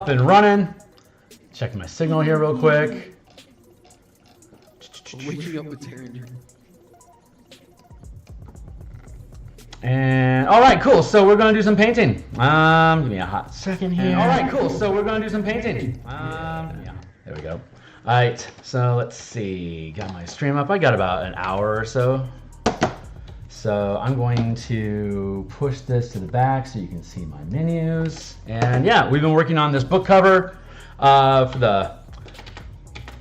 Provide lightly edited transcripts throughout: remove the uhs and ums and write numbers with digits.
Up and running. Checking my signal here real quick. Waking up with Taryn. And all right, cool. So we're gonna do some painting. Give me a hot second here. All right, cool. So we're gonna do some painting. There we go. All right. So let's see. Got my stream up. I got about an hour or so. So I'm going to push this to the back so you can see my menus. And yeah, we've been working on this book cover for the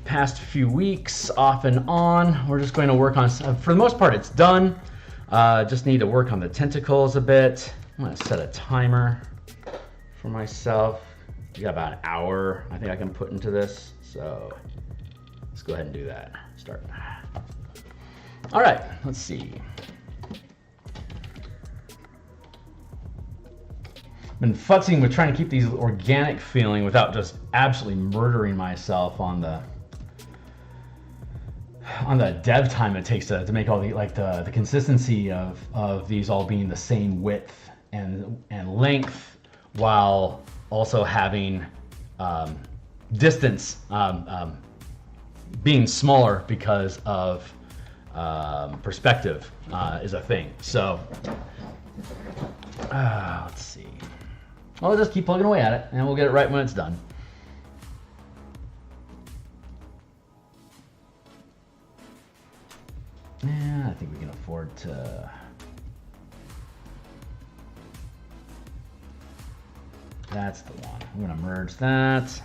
past few weeks, off and on. We're just going to work on, for the most part, it's done. Just need to work on the tentacles a bit. I'm going to set a timer for myself. I got about an hour I think I can put into this. So let's go ahead and do that. Start. All right, let's see. Been futzing with trying to keep these organic feeling without just absolutely murdering myself on the dev time it takes to make all the consistency of these all being the same width and length, while also having distance being smaller because of perspective is a thing. So let's see. I'll just keep plugging away at it, and we'll get it right when it's done. Yeah, I think we can afford to. That's the one. I'm going to merge that.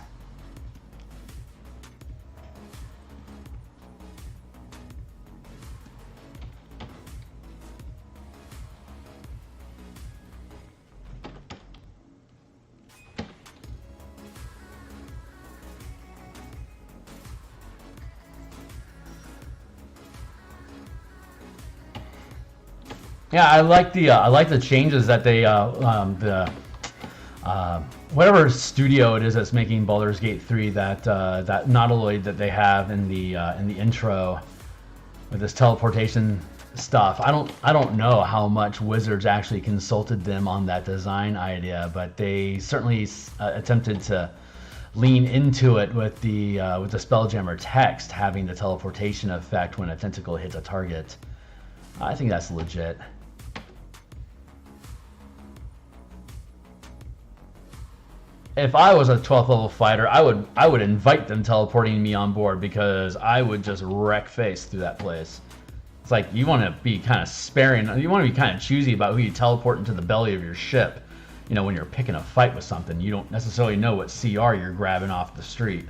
Yeah, I like the changes that they whatever studio it is that's making Baldur's Gate 3, that Nautiloid that they have in the intro with this teleportation stuff. I don't know how much Wizards actually consulted them on that design idea, but they certainly attempted to lean into it with the Spelljammer text having the teleportation effect when a tentacle hits a target. I think that's legit. If I was a 12th level fighter, I would invite them teleporting me on board, because I would just wreck face through that place. It's like, you want to be kind of sparing, you want to be kind of choosy about who you teleport into the belly of your ship. You know, when you're picking a fight with something, you don't necessarily know what CR you're grabbing off the street.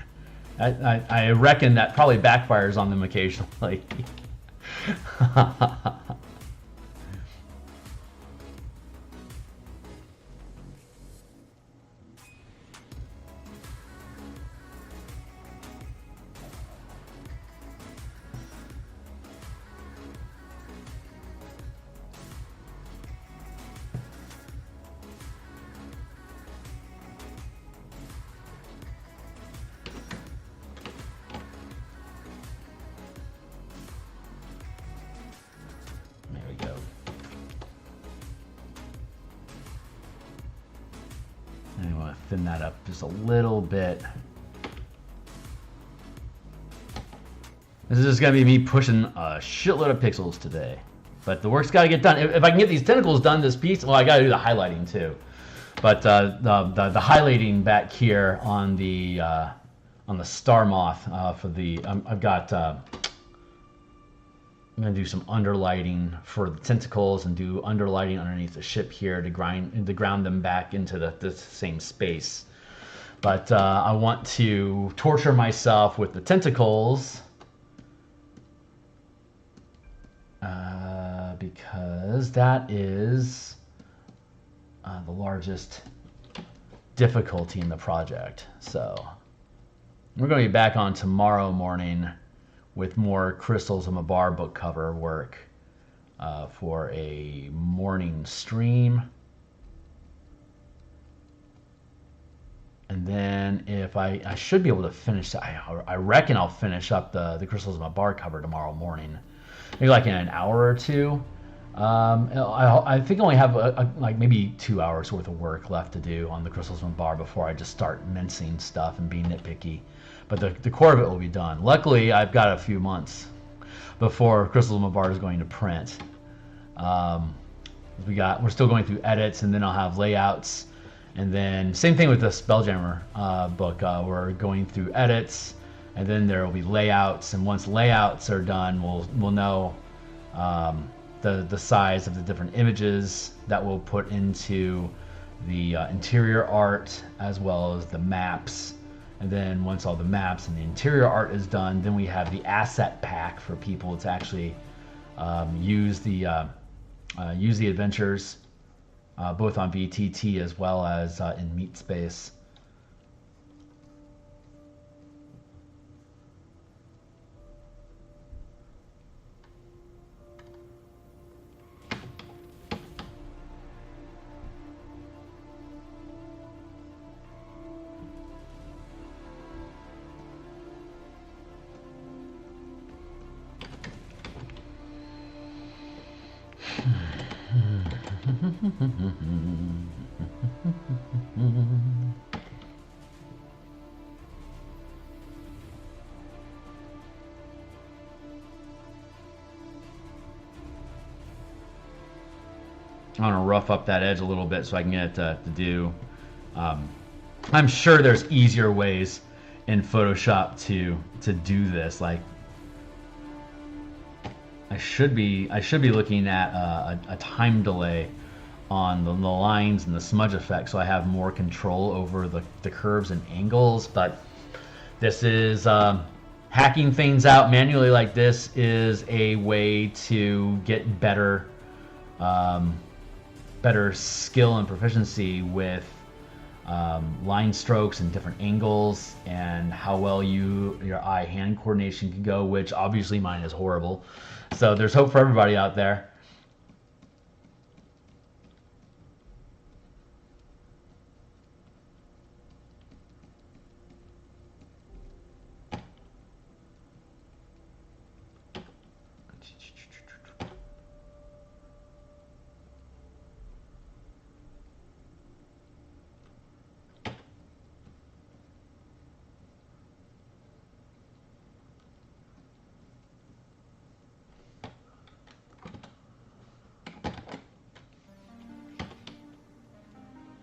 I reckon that probably backfires on them occasionally. I want to thin that up just a little bit. This is just going to be me pushing a shitload of pixels today. But the work's got to get done. If I can get these tentacles done this piece, well, I got to do the highlighting too. But the highlighting back here on the star moth for the I've got. I'm going to do some underlighting for the tentacles and do underlighting underneath the ship here to ground them back into the same space. But I want to torture myself with the tentacles because that is the largest difficulty in the project. So we're going to be back on tomorrow morning with more Crystals of Mabar book cover work for a morning stream. And then if I should be able to finish, I reckon I'll finish up the Crystals of Mabar cover tomorrow morning. Maybe like in an hour or two. I think I only have like maybe 2 hours worth of work left to do on the Crystals from Bar before I just start mincing stuff and being nitpicky. But the core of it will be done. Luckily, I've got a few months before Crystals from Bar is going to print. We're still going through edits, and then I'll have layouts, and then same thing with the Spelljammer book. We're going through edits, and then there will be layouts, and once layouts are done, we'll know the size of the different images that we'll put into the interior art as well as the maps. And then once all the maps and the interior art is done, then we have the asset pack for people to actually use the adventures both on VTT as well as in MeatSpace. I want to rough up that edge a little bit so I can get it to do. I'm sure there's easier ways in Photoshop to do this. Like I should be looking at a time delay on the lines and the smudge effect, so I have more control over the curves and angles. But this is hacking things out manually like this is a way to get better skill and proficiency with line strokes and different angles and how well your eye-hand coordination can go, which obviously mine is horrible. So there's hope for everybody out there.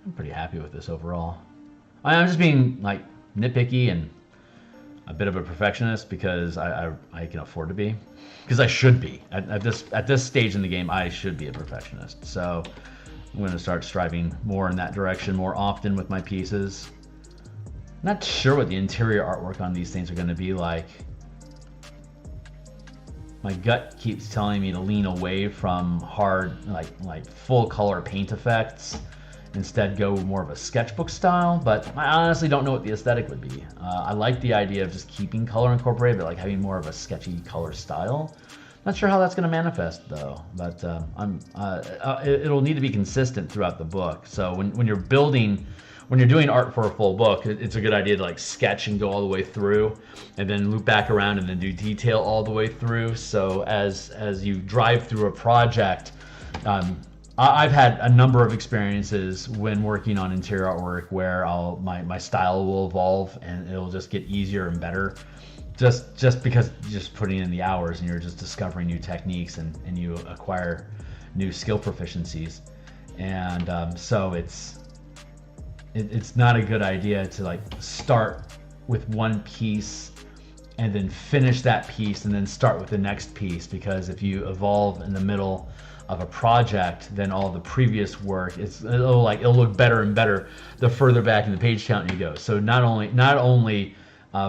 I'm pretty happy with this overall. I'm just being like nitpicky and a bit of a perfectionist because I can afford to be, because I should be at this stage in the game. I should be a perfectionist, so I'm going to start striving more in that direction more often with my pieces. Not sure what the interior artwork on these things are going to be like. My gut keeps telling me to lean away from hard, like full color paint effects. Instead go more of a sketchbook style, but I honestly don't know what the aesthetic would be. I like the idea of just keeping color incorporated, but like having more of a sketchy color style. Not sure how that's going to manifest though, but it'll need to be consistent throughout the book. So when you're doing art for a full book, it's a good idea to like sketch and go all the way through, and then loop back around and then do detail all the way through. So as you drive through a project, I've had a number of experiences when working on interior artwork where my style will evolve and it'll just get easier and better, just because you're just putting in the hours and you're just discovering new techniques and you acquire new skill proficiencies. And so it's not a good idea to like start with one piece and then finish that piece and then start with the next piece, because if you evolve in the middle of a project, then all the previous work it'll look better and better the further back in the page count you go. So not only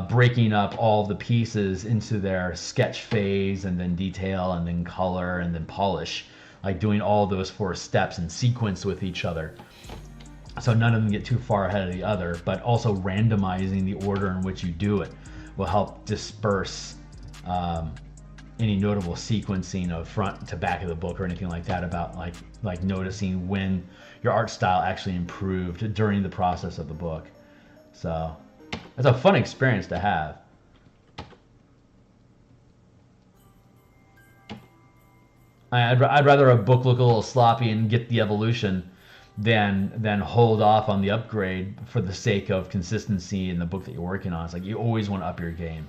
breaking up all the pieces into their sketch phase and then detail and then color and then polish, like doing all those 4 steps in sequence with each other, so none of them get too far ahead of the other, but also randomizing the order in which you do it will help disperse any notable sequencing of front to back of the book or anything like that, about like noticing when your art style actually improved during the process of the book. So it's a fun experience to have. I'd rather a book look a little sloppy and get the evolution than hold off on the upgrade for the sake of consistency in the book that you're working on. It's like you always want to up your game.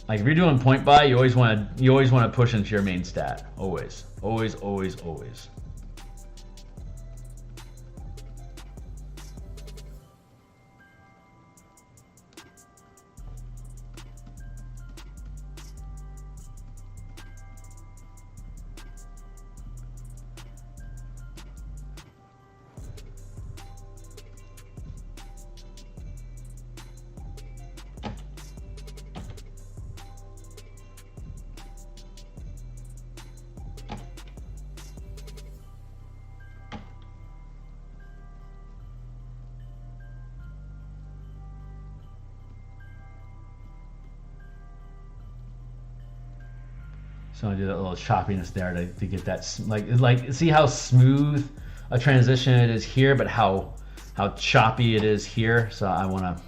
Like if you're doing point buy, you always want to push into your main stat. Always. Always, always, always. So I do that little choppiness there to get that like see how smooth a transition it is here, but how choppy it is here. So I want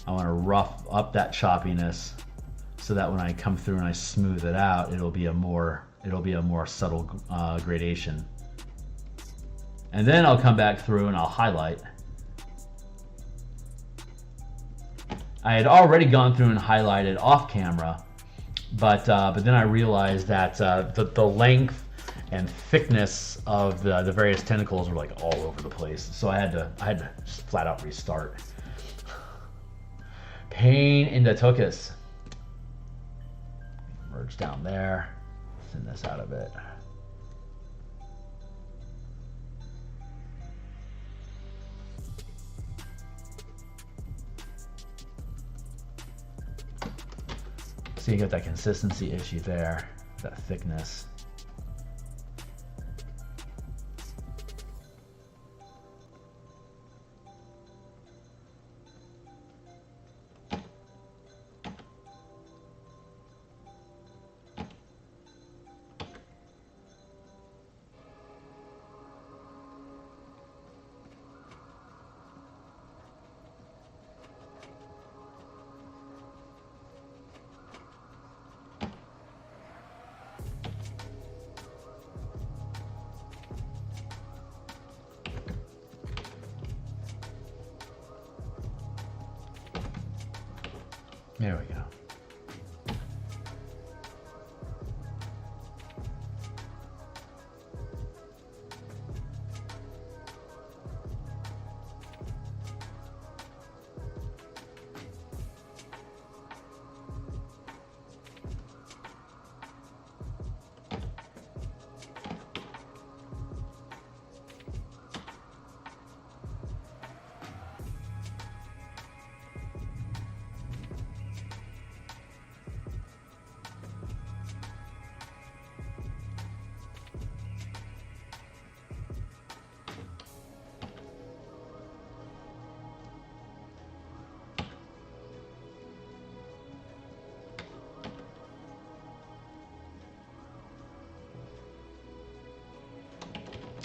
to rough up that choppiness so that when I come through and I smooth it out, it'll be a more subtle gradation. And then I'll come back through and I'll highlight. I had already gone through and highlighted off camera. But then I realized that the length and thickness of the various tentacles were like all over the place, so I had to just flat out restart. Pain in the tuchus. Merge down there, thin this out a bit. So you get that consistency issue there, that thickness. There we go.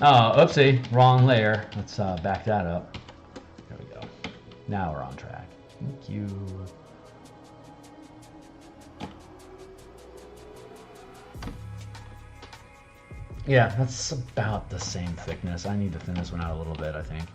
Oh, oopsie, wrong layer. Let's back that up. There we go. Now we're on track. Thank you. Yeah, that's about the same thickness. I need to thin this one out a little bit, I think.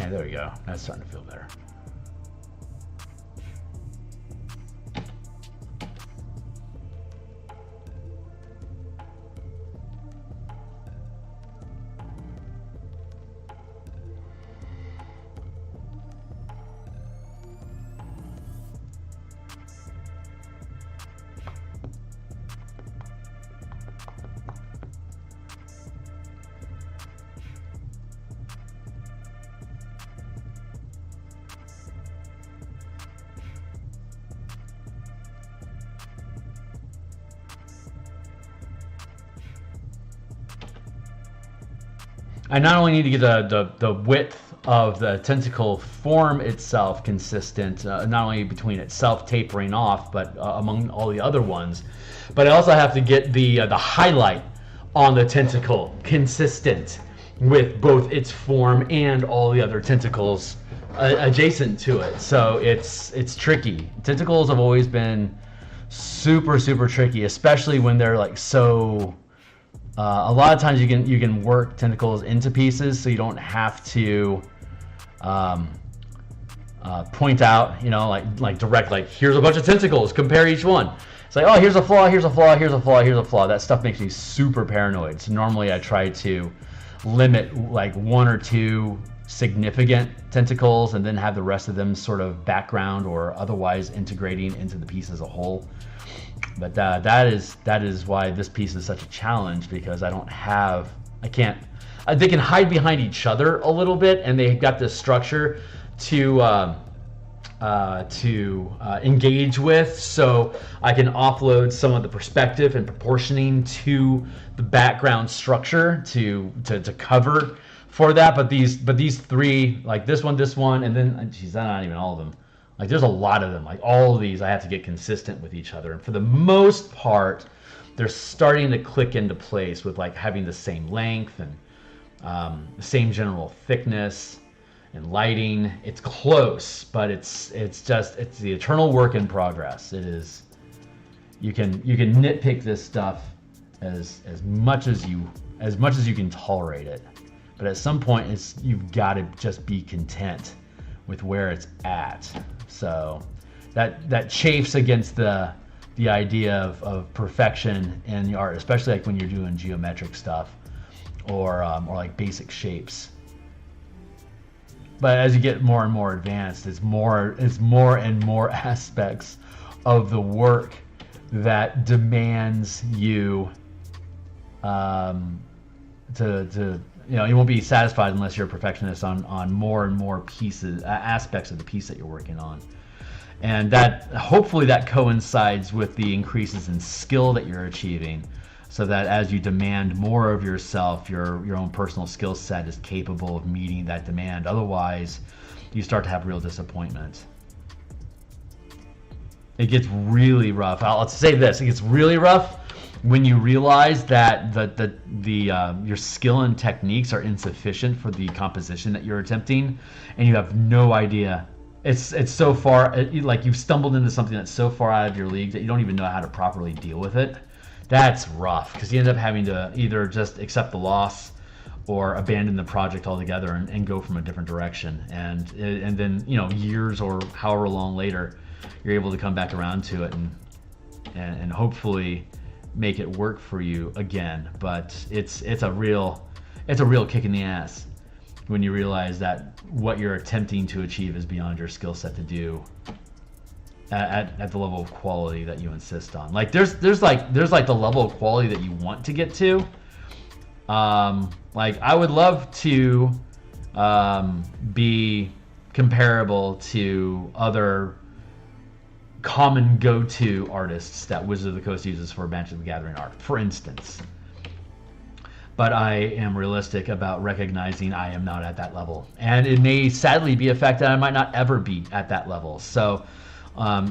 Okay, there we go. That's starting to feel better. I not only need to get the width of the tentacle form itself consistent, not only between itself tapering off, but among all the other ones, but I also have to get the highlight on the tentacle consistent with both its form and all the other tentacles adjacent to it. So it's tricky. Tentacles have always been super tricky, especially when they're like so. A lot of times you can work tentacles into pieces, so you don't have to point out, you know, like direct, like here's a bunch of tentacles, compare each one. It's like, oh, here's a flaw, here's a flaw, here's a flaw, here's a flaw. That stuff makes me super paranoid. So normally I try to limit like 1 or 2 significant tentacles and then have the rest of them sort of background or otherwise integrating into the piece as a whole. But that is why this piece is such a challenge, because they can hide behind each other a little bit, and they've got this structure to engage with, so I can offload some of the perspective and proportioning to the background structure to cover for that. But these 3, like this one, and then geez, not even all of them. Like there's a lot of them. Like all of these, I have to get consistent with each other. And for the most part, they're starting to click into place with like having the same length and the same general thickness and lighting. It's close, but it's the eternal work in progress. It is. You can nitpick this stuff as much as you can tolerate it, but at some point you've got to just be content with where it's at. So that chafes against the idea of perfection in the art, especially like when you're doing geometric stuff or like basic shapes. But as you get more and more advanced, it's more and more aspects of the work that demands you to you know, you won't be satisfied unless you're a perfectionist on more and more pieces, aspects of the piece that you're working on. And that hopefully that coincides with the increases in skill that you're achieving, so that as you demand more of yourself, your own personal skill set is capable of meeting that demand. Otherwise, you start to have real disappointment. It gets really rough. I'll say this, it gets really rough when you realize that your skill and techniques are insufficient for the composition that you're attempting, and you have no idea. It's so far, like you've stumbled into something that's so far out of your league that you don't even know how to properly deal with it. That's rough, because you end up having to either just accept the loss or abandon the project altogether and go from a different direction. And then, you know, years or however long later, you're able to come back around to it and hopefully make it work for you again. But it's a real kick in the ass when you realize that what you're attempting to achieve is beyond your skill set to do at the level of quality that you insist on. Like there's like the level of quality that you want to get to. Like I would love to be comparable to other common go-to artists that Wizard of the Coast uses for Magic the Gathering art, for instance. But I am realistic about recognizing I am not at that level, and it may sadly be a fact that I might not ever be at that level. So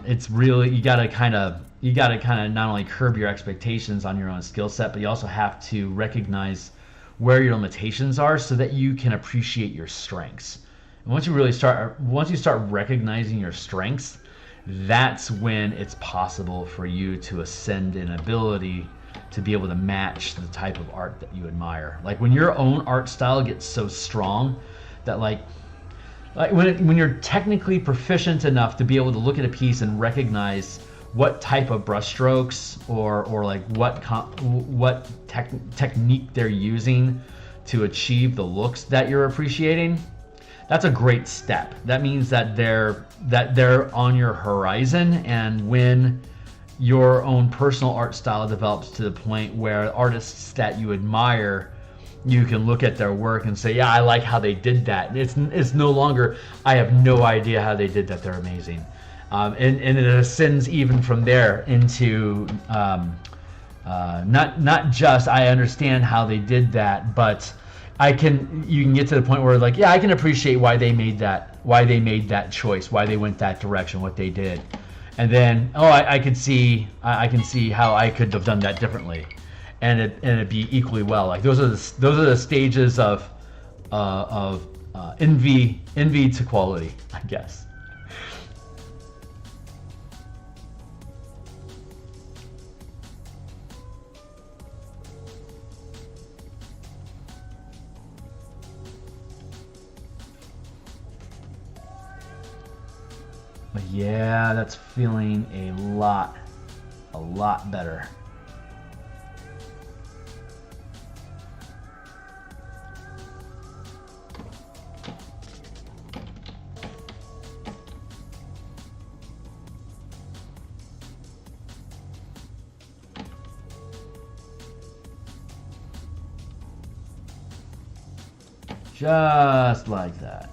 it's really, you gotta kind of not only curb your expectations on your own skill set, but you also have to recognize where your limitations are so that you can appreciate your strengths. And once you start recognizing your strengths, that's when it's possible for you to ascend in ability to be able to match the type of art that you admire. Like when your own art style gets so strong that like like when you're technically proficient enough to be able to look at a piece and recognize what type of brushstrokes or like what technique they're using to achieve the looks that you're appreciating, that's a great step. That means that they're on your horizon, and when your own personal art style develops to the point where artists that you admire, you can look at their work and say, yeah, I like how they did that. It's no longer, I have no idea how they did that, they're amazing. And it ascends even from there into not just I understand how they did that, but you can get to the point where like, yeah, I can appreciate why they made that choice, why they went that direction, what they did. And then, I can see how I could have done that differently, and it'd be equally well. Like those are the stages of envy to quality, I guess. But yeah, that's feeling a lot better. Just like that.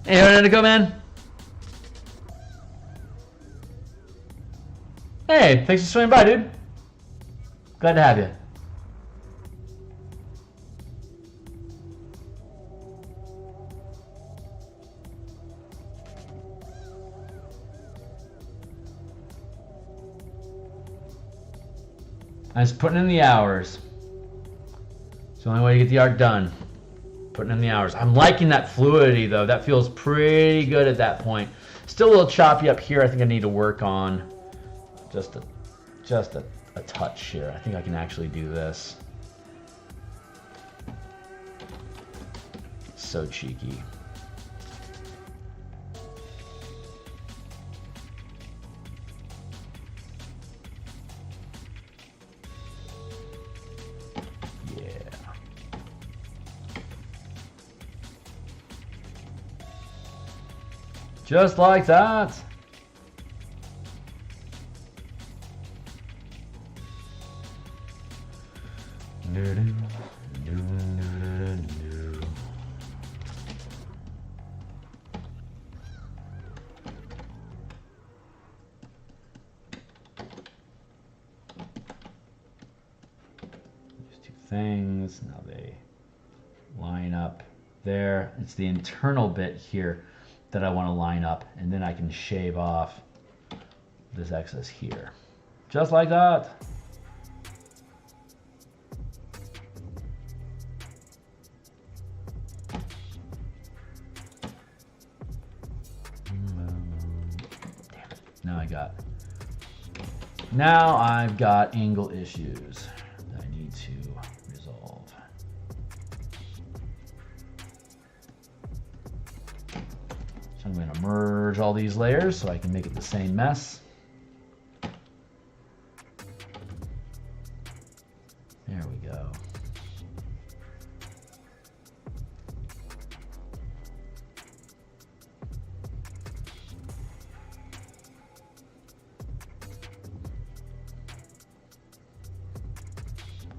Hey, ready to go, man? Hey, thanks for swinging by, dude. Glad to have you. I'm just putting in the hours. It's the only way to get the art done. Putting in the hours. I'm liking that fluidity though. That feels pretty good at that point. Still a little choppy up here. I think I need to work on just a touch here. I think I can actually do this. So cheeky. Just like that. These two things, now they line up there. It's the internal bit here that I want to line up, and then I can shave off this excess here. Just like that. Damn it. Now I've got angle issues that I need to resolve. So I'm going to merge all these layers so I can make it the same mess. There we go.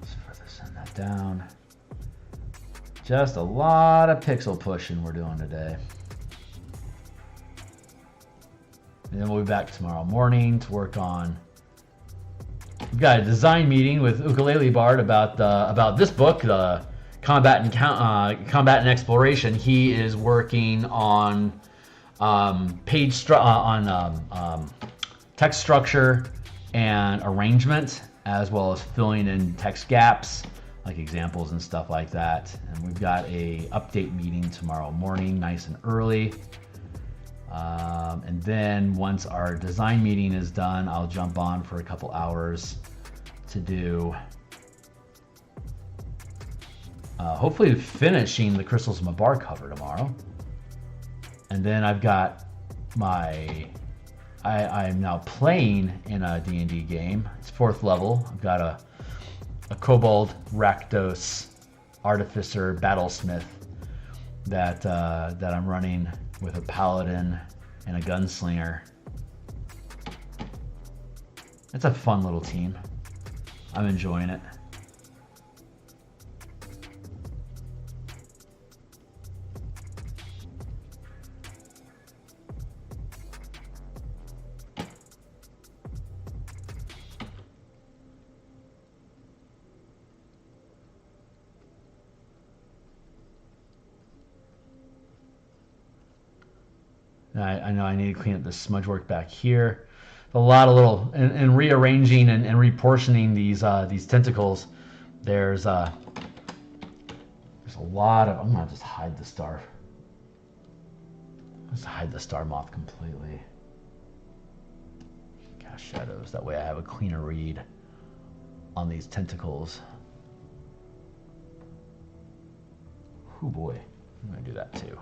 Let's further send that down. Just a lot of pixel pushing we're doing today. And then we'll be back tomorrow morning to work on. We've got a design meeting with Ukulele Bard about this book, the Combat and Exploration. He is working on text structure and arrangement, as well as filling in text gaps, like examples and stuff like that. And we've got a update meeting tomorrow morning, nice and early. And then once our design meeting is done, I'll jump on for a couple hours to do, hopefully finishing the Crystals Mabar cover tomorrow. And then I've got I'm now playing in a D&D game. It's 4th level. I've got a Kobold Rakdos Artificer Battlesmith that I'm running with a Paladin and a Gunslinger. It's a fun little team. I'm enjoying it. I know I need to clean up the smudge work back here. A lot of little and rearranging and reportioning these tentacles. There's a lot of. I'm gonna just hide the star. Let's hide the star moth completely. Cast shadows. That way I have a cleaner read on these tentacles. Oh boy, I'm gonna do that too.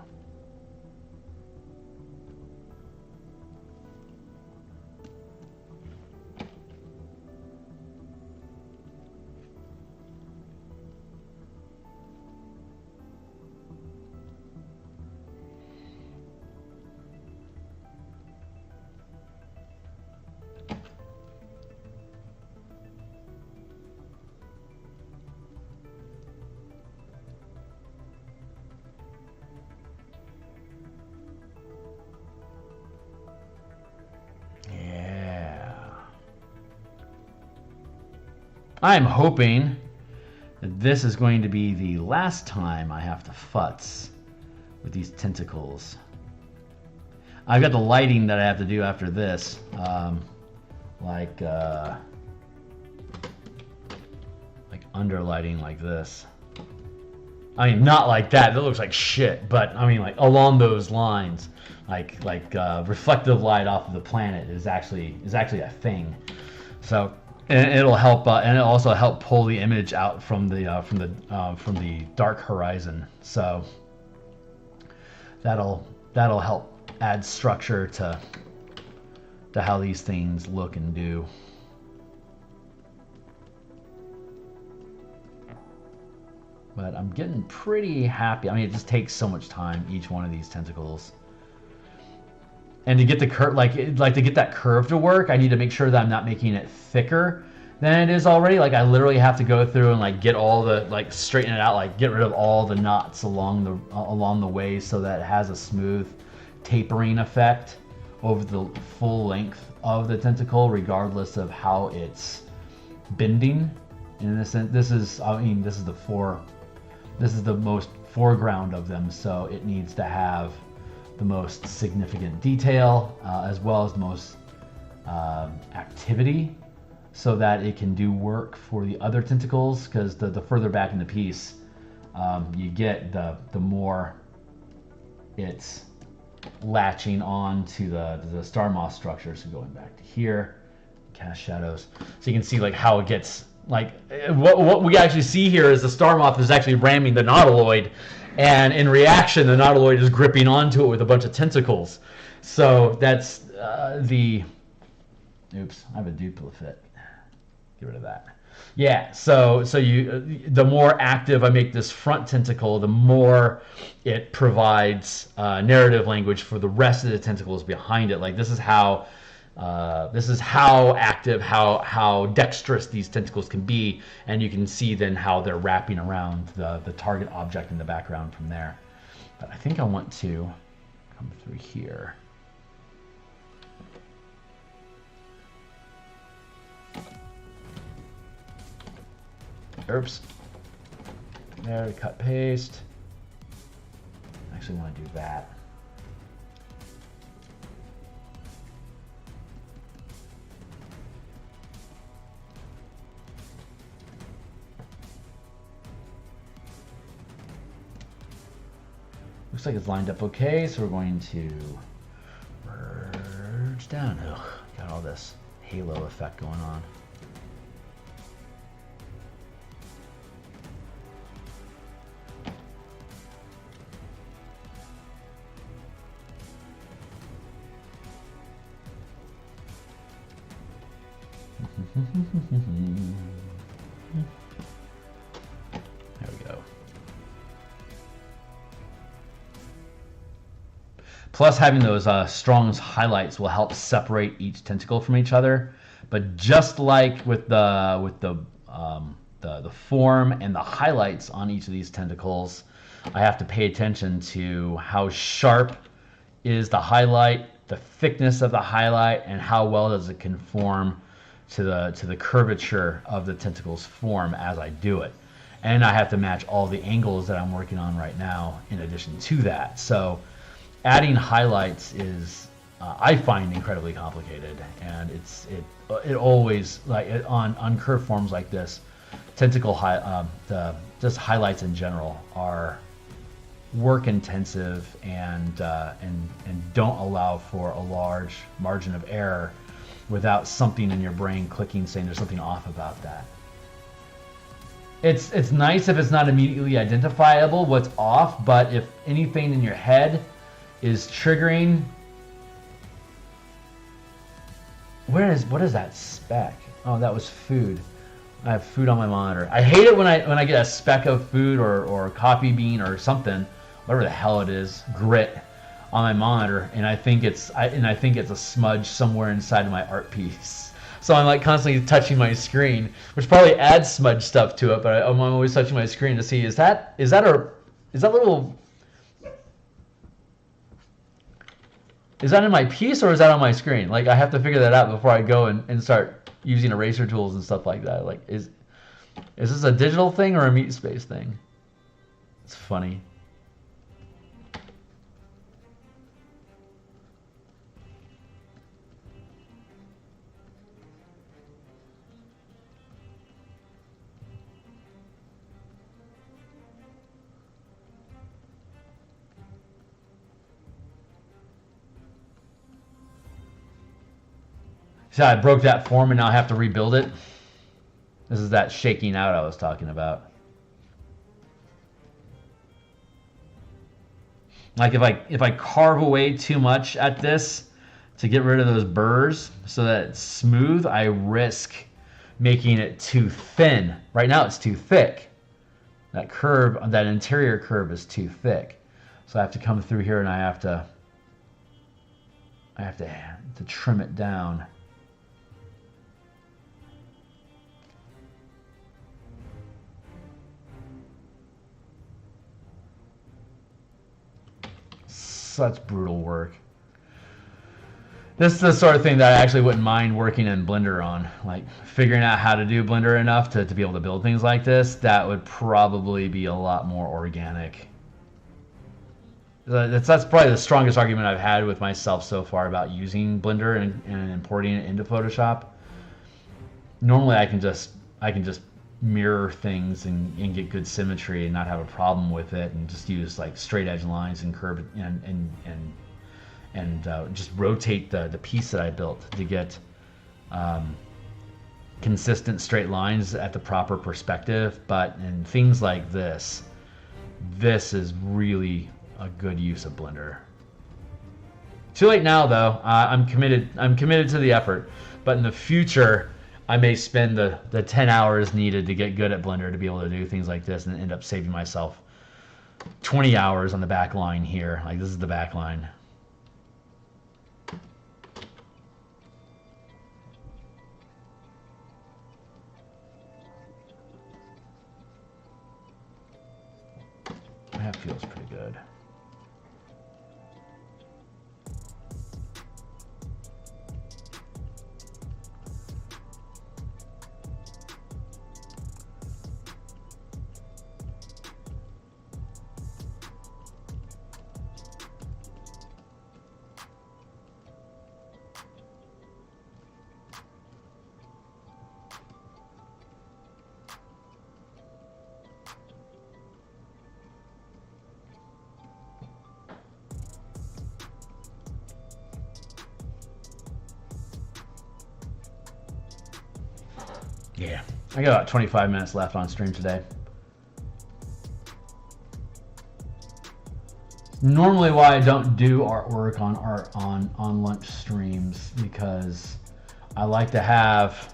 I'm hoping that this is going to be the last time I have to futz with these tentacles. I've got the lighting that I have to do after this, like underlighting like this. I mean, not like that. That looks like shit. But I mean, like along those lines, like reflective light off of the planet is actually a thing. So. And it'll help, and it'll also help pull the image out from the dark horizon. So that'll help add structure to how these things look and do. But I'm getting pretty happy. I mean, it just takes so much time, each one of these tentacles. And to get the curve, like to get that curve to work, I need to make sure that I'm not making it thicker than it is already. Like I literally have to go through and like get all the straighten it out, like get rid of all the knots along the way, so that it has a smooth tapering effect over the full length of the tentacle, regardless of how it's bending. In this sense, this is the most foreground of them, so it needs to have the most significant detail, as well as the most activity, so that it can do work for the other tentacles. Because the further back in the piece you get, the more it's latching on to the star moth structure. So going back to here, cast shadows, so you can see like how it gets, like what we actually see here is the star moth is actually ramming the nautiloid. And in reaction, the nautiloid is gripping onto it with a bunch of tentacles. So that's oops, I have a duplicate. Get rid of that. Yeah, so the more active I make this front tentacle, the more it provides narrative language for the rest of the tentacles behind it. Like this is how active, how dexterous these tentacles can be, and you can see then how they're wrapping around the target object in the background from there. But I think I want to come through here. Oops. There, cut, paste. I actually want to do that. Looks like it's lined up okay, so we're going to down. Ugh, got all this halo effect going on. There we go. Plus, having those strong highlights will help separate each tentacle from each other. But just like with the form and the highlights on each of these tentacles, I have to pay attention to how sharp is the highlight, the thickness of the highlight, and how well does it conform to the curvature of the tentacle's form as I do it. And I have to match all the angles that I'm working on right now in addition to that. So adding highlights is I find incredibly complicated, and it always, like on curve forms like this, tentacle just highlights in general are work intensive and don't allow for a large margin of error without something in your brain clicking saying there's something off about that. It's nice if it's not immediately identifiable what's off, but if anything in your head is triggering, what is that speck? Oh, that was food. I have food on my monitor. I hate it when I get a speck of food or coffee bean or something, whatever the hell it is, grit on my monitor, and I think it's a smudge somewhere inside of my art piece. So I'm like constantly touching my screen, which probably adds smudge stuff to it. But I'm always touching my screen to see is that little. Is that in my piece or is that on my screen? Like, I have to figure that out before I go and start using eraser tools and stuff like that. Like, is this a digital thing or a meat space thing? It's funny. So I broke that form and now I have to rebuild it. This is that shaking out I was talking about. Like if I carve away too much at this to get rid of those burrs so that it's smooth, I risk making it too thin. Right now it's too thick. That curve, that interior curve is too thick. So I have to come through here and I have to trim it down. Such brutal work. This is the sort of thing that I actually wouldn't mind working in Blender on, like figuring out how to do Blender enough to be able to build things like this. That would probably be a lot more organic. That's probably the strongest argument I've had with myself so far about using Blender and importing it into Photoshop. Normally I can just mirror things and get good symmetry and not have a problem with it, and just use like straight edge lines and curve and just rotate the piece that I built to get consistent straight lines at the proper perspective. But in things like this is really a good use of Blender. Too late now though. I'm committed to the effort, but in the future I may spend the 10 hours needed to get good at Blender to be able to do things like this and end up saving myself 20 hours on the back line here. Like, this is the back line. That feels pretty good. Yeah, I got about 25 minutes left on stream today. Normally why I don't do artwork on lunch streams, because I like to have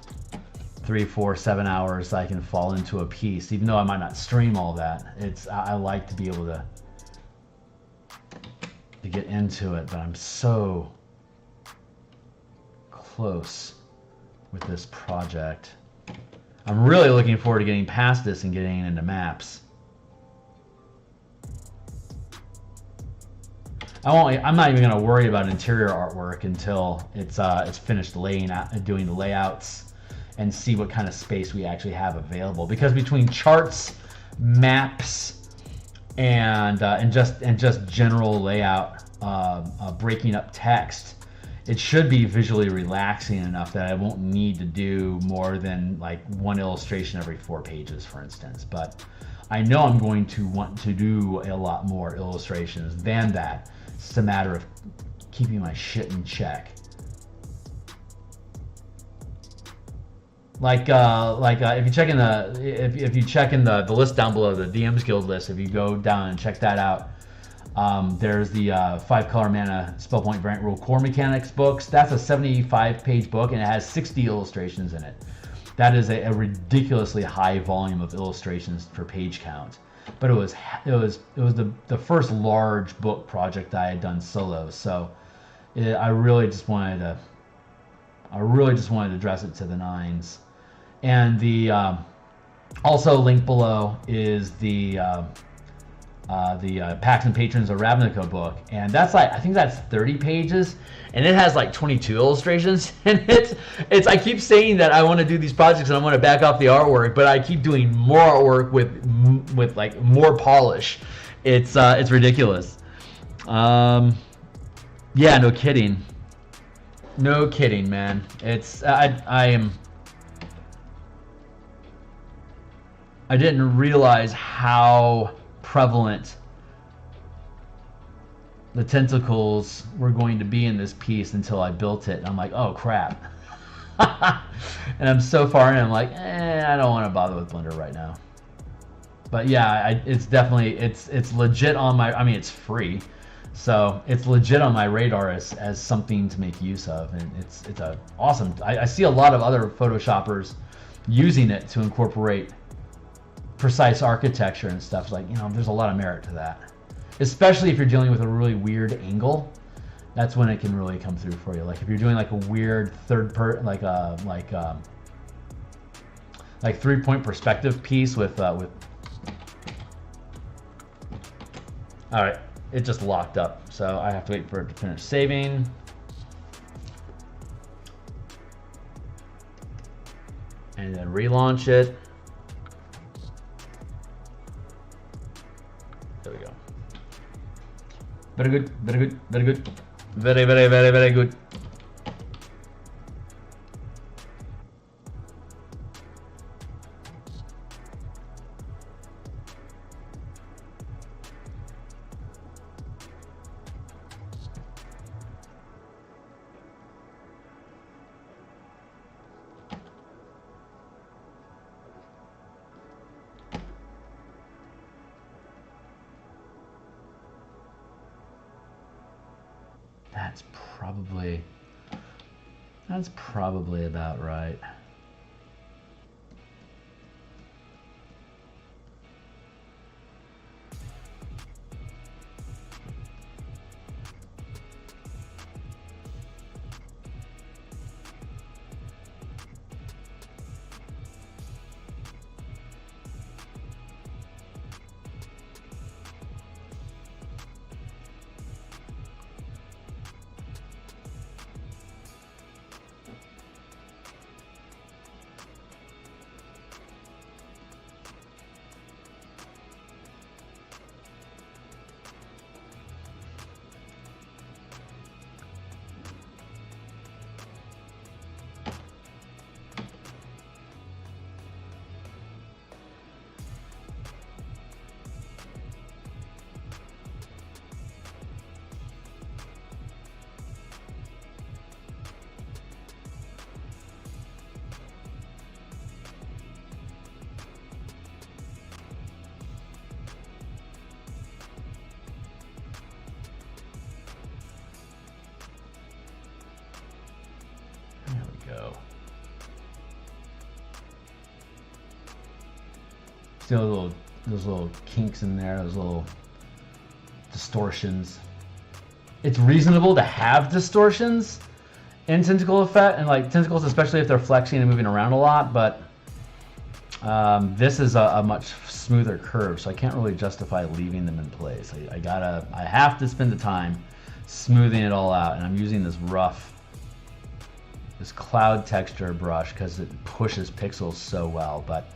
3, 4, 7 hours I can fall into a piece, even though I might not stream all that. I like to be able to get into it, but I'm so close with this project. I'm really looking forward to getting past this and getting into maps. I'm not even going to worry about interior artwork until it's finished laying out, doing the layouts, and see what kind of space we actually have available. Because between charts, maps, and just general layout, breaking up text, it should be visually relaxing enough that I won't need to do more than like one illustration every 4 pages, for instance. But I know I'm going to want to do a lot more illustrations than that. It's just a matter of keeping my shit in check. Like if you check in the list down below, the DMs Guild list, if you go down and check that out, there's the 5-color mana spell point variant rule core mechanics books. That's a 75-page book, and it has 60 illustrations in it. That is a ridiculously high volume of illustrations for page count. But it was the first large book project I had done solo, so I really just wanted to dress it to the nines. And the also linked below is the Pacts and Patrons of Ravnica book, and that's like, I think that's 30 pages, and it has like 22 illustrations. And it's I keep saying that I want to do these projects and I want to back off the artwork, but I keep doing more artwork with like more polish. It's ridiculous. Yeah, no kidding, man. I didn't realize how prevalent the tentacles were going to be in this piece until I built it. I'm like, oh crap. And I'm so far in, I'm like, I don't want to bother with Blender right now. But yeah, it's definitely, it's legit on my, I mean, it's free, so it's legit on my radar as something to make use of. And it's a awesome, I see a lot of other Photoshoppers using it to incorporate precise architecture and stuff. Like, there's a lot of merit to that, especially if you're dealing with a really weird angle. That's when it can really come through for you. Like if you're doing like a weird like 3-point perspective piece with all right, it just locked up, so I have to wait for it to finish saving. And then relaunch it. There we go. Very good, very good, very good. Very, very, very, very good. That's probably about right. Still those little kinks in there, those little distortions. It's reasonable to have distortions in tentacle effect, and like tentacles, especially if they're flexing and moving around a lot, but this is a much smoother curve, so I can't really justify leaving them in place. I have to spend the time smoothing it all out, and I'm using this cloud texture brush because it pushes pixels so well, but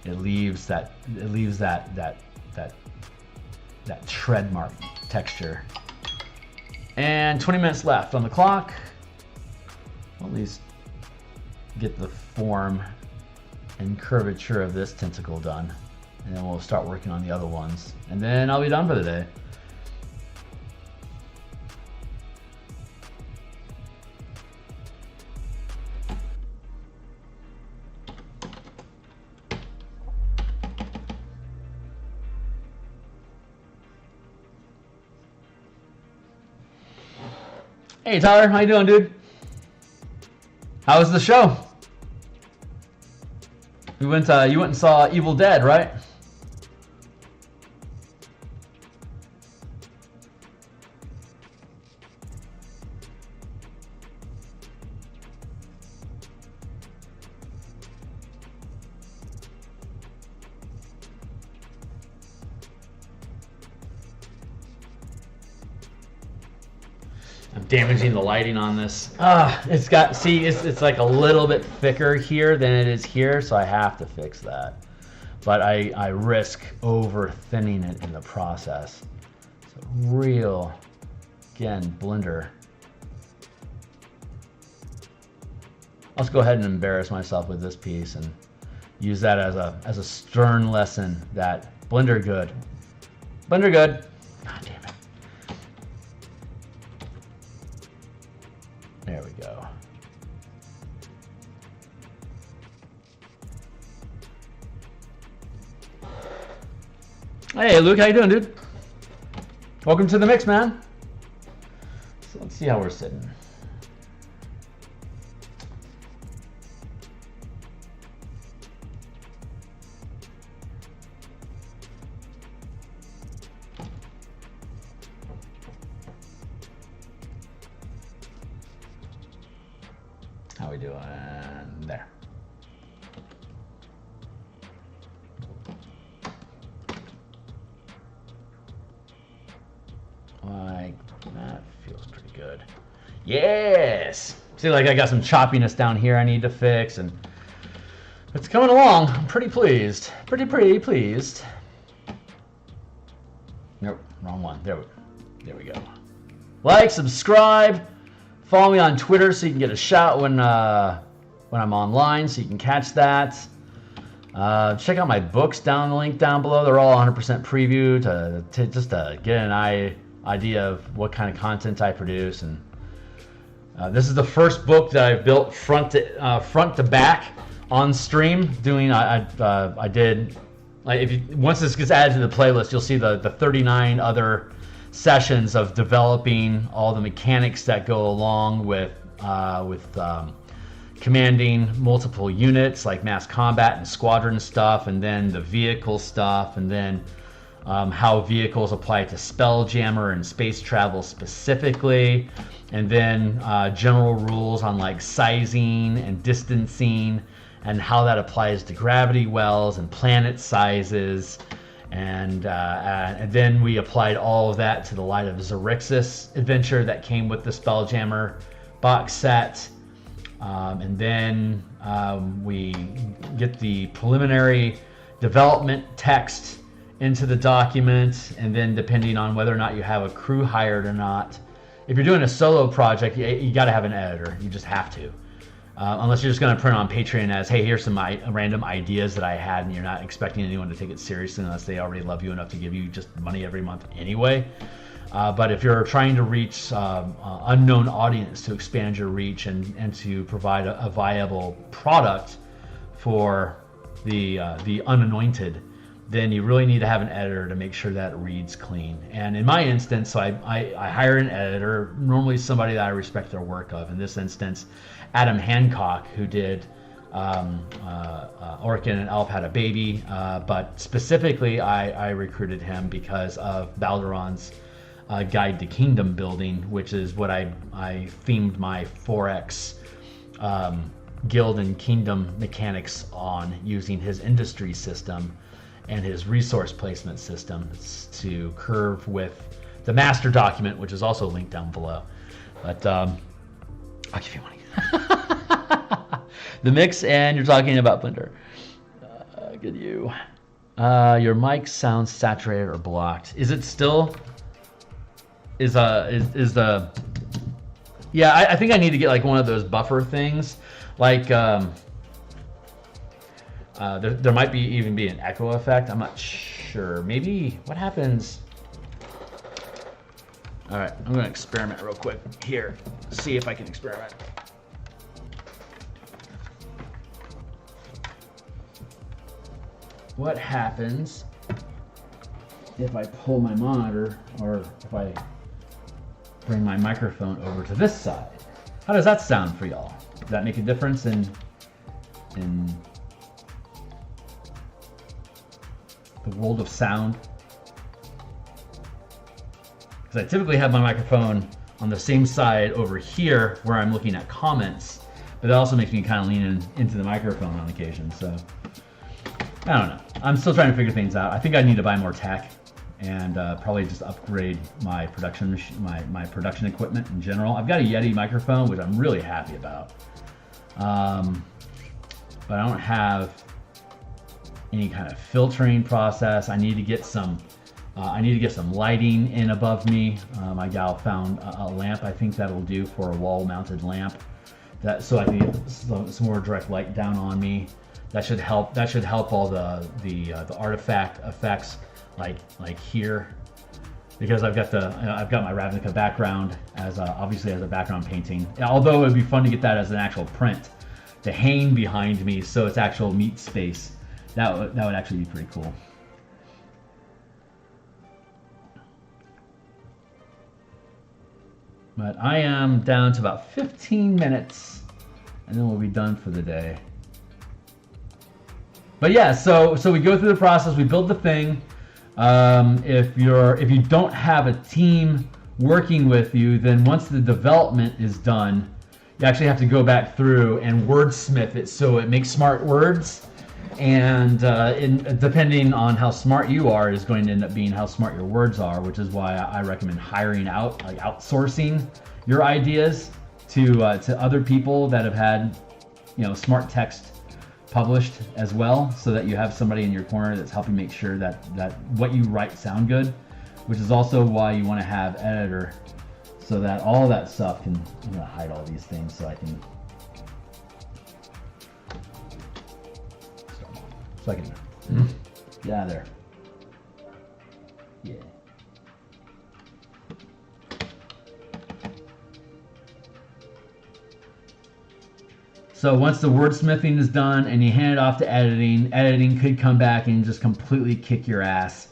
it leaves that tread mark texture. And 20 minutes left on the clock. We'll at least get the form and curvature of this tentacle done, and then we'll start working on the other ones, and then I'll be done for the day. Hey Tyler, how you doing, dude? How was the show? You went and saw Evil Dead, right? I'm damaging the lighting on this. It's like a little bit thicker here than it is here, so I have to fix that. But I risk over thinning it in the process. So real, again, blender. Let's go ahead and embarrass myself with this piece and use that as a stern lesson that blender good. Blender good. God damn it. There we go. Hey Luke, how you doing, dude? Welcome to the mix, man. So let's see how we're sitting. How we doing there? Like that feels pretty good. Yes. See, like I got some choppiness down here I need to fix, and it's coming along. I'm pretty pleased. Pretty pleased. Nope, wrong one. There we go. Like, subscribe. Follow me on Twitter so you can get a shout when I'm online, so you can catch that. Check out my books down the link down below. They're all 100% preview just to get an idea of what kind of content I produce. And this is the first book that I've built front to back on stream. I did, like, once this gets added to the playlist, you'll see the 39 other sessions of developing all the mechanics that go along with commanding multiple units like mass combat and squadron stuff, and then the vehicle stuff, and then how vehicles apply to Spelljammer and space travel specifically, and then general rules on like sizing and distancing and how that applies to gravity wells and planet sizes. And then we applied all of that to the Light of Xerxes adventure that came with the Spelljammer box set. And then we get the preliminary development text into the document, and then depending on whether or not you have a crew hired or not, if you're doing a solo project, you got to have an editor. You just have to. Unless you're just going to print on Patreon as, hey, here's some random ideas that I had, and you're not expecting anyone to take it seriously unless they already love you enough to give you just money every month anyway. But if you're trying to reach unknown audience to expand your reach and to provide a viable product for the unanointed, then you really need to have an editor to make sure that it reads clean. And in my instance, I hire an editor, normally somebody that I respect their work of. In this instance, Adam Hancock, who did Orc and an elf had a baby, but specifically I recruited him because of Balderon's Guide to Kingdom Building, which is what I themed my 4X guild and kingdom mechanics on, using his industry system and his resource placement system to curve with the master document, which is also linked down below. But I'll give you money. The mix, and you're talking about Blender. Good you. Your mic sounds saturated or blocked. Is it still? Is the? Yeah, I think I need to get like one of those buffer things. Like there might even be an echo effect. I'm not sure. Maybe what happens? All right, I'm gonna experiment real quick here. See if I can experiment. What happens if I pull my monitor, or if I bring my microphone over to this side? How does that sound for y'all? Does that make a difference in the world of sound? Because I typically have my microphone on the same side over here where I'm looking at comments, but it also makes me kind of lean into the microphone on occasion. So I don't know. I'm still trying to figure things out. I think I need to buy more tech and probably just upgrade my production my production equipment in general. I've got a Yeti microphone, which I'm really happy about, but I don't have any kind of filtering process. I need to get some lighting in above me. My gal found a lamp. I think that'll do for a wall-mounted lamp. So I can get some more direct light down on me. That should help. That should help all the artifact effects, like here, because I've got my Ravnica background as obviously as a background painting. Although it would be fun to get that as an actual print to hang behind me, so it's actual meat space. That would actually be pretty cool. But I am down to about 15 minutes, and then we'll be done for the day. But yeah, so we go through the process. We build the thing. If you don't have a team working with you, then once the development is done, you actually have to go back through and wordsmith it so it makes smart words. And depending on how smart you are, is going to end up being how smart your words are, which is why I recommend hiring out, like outsourcing your ideas to other people that have had, smart text published as well, so that you have somebody in your corner that's helping make sure that what you write sound good, which is also why you want to have editor, so that all that stuff can. I'm gonna hide all these things so I can get out of there. Yeah. So once the wordsmithing is done and you hand it off to editing could come back and just completely kick your ass,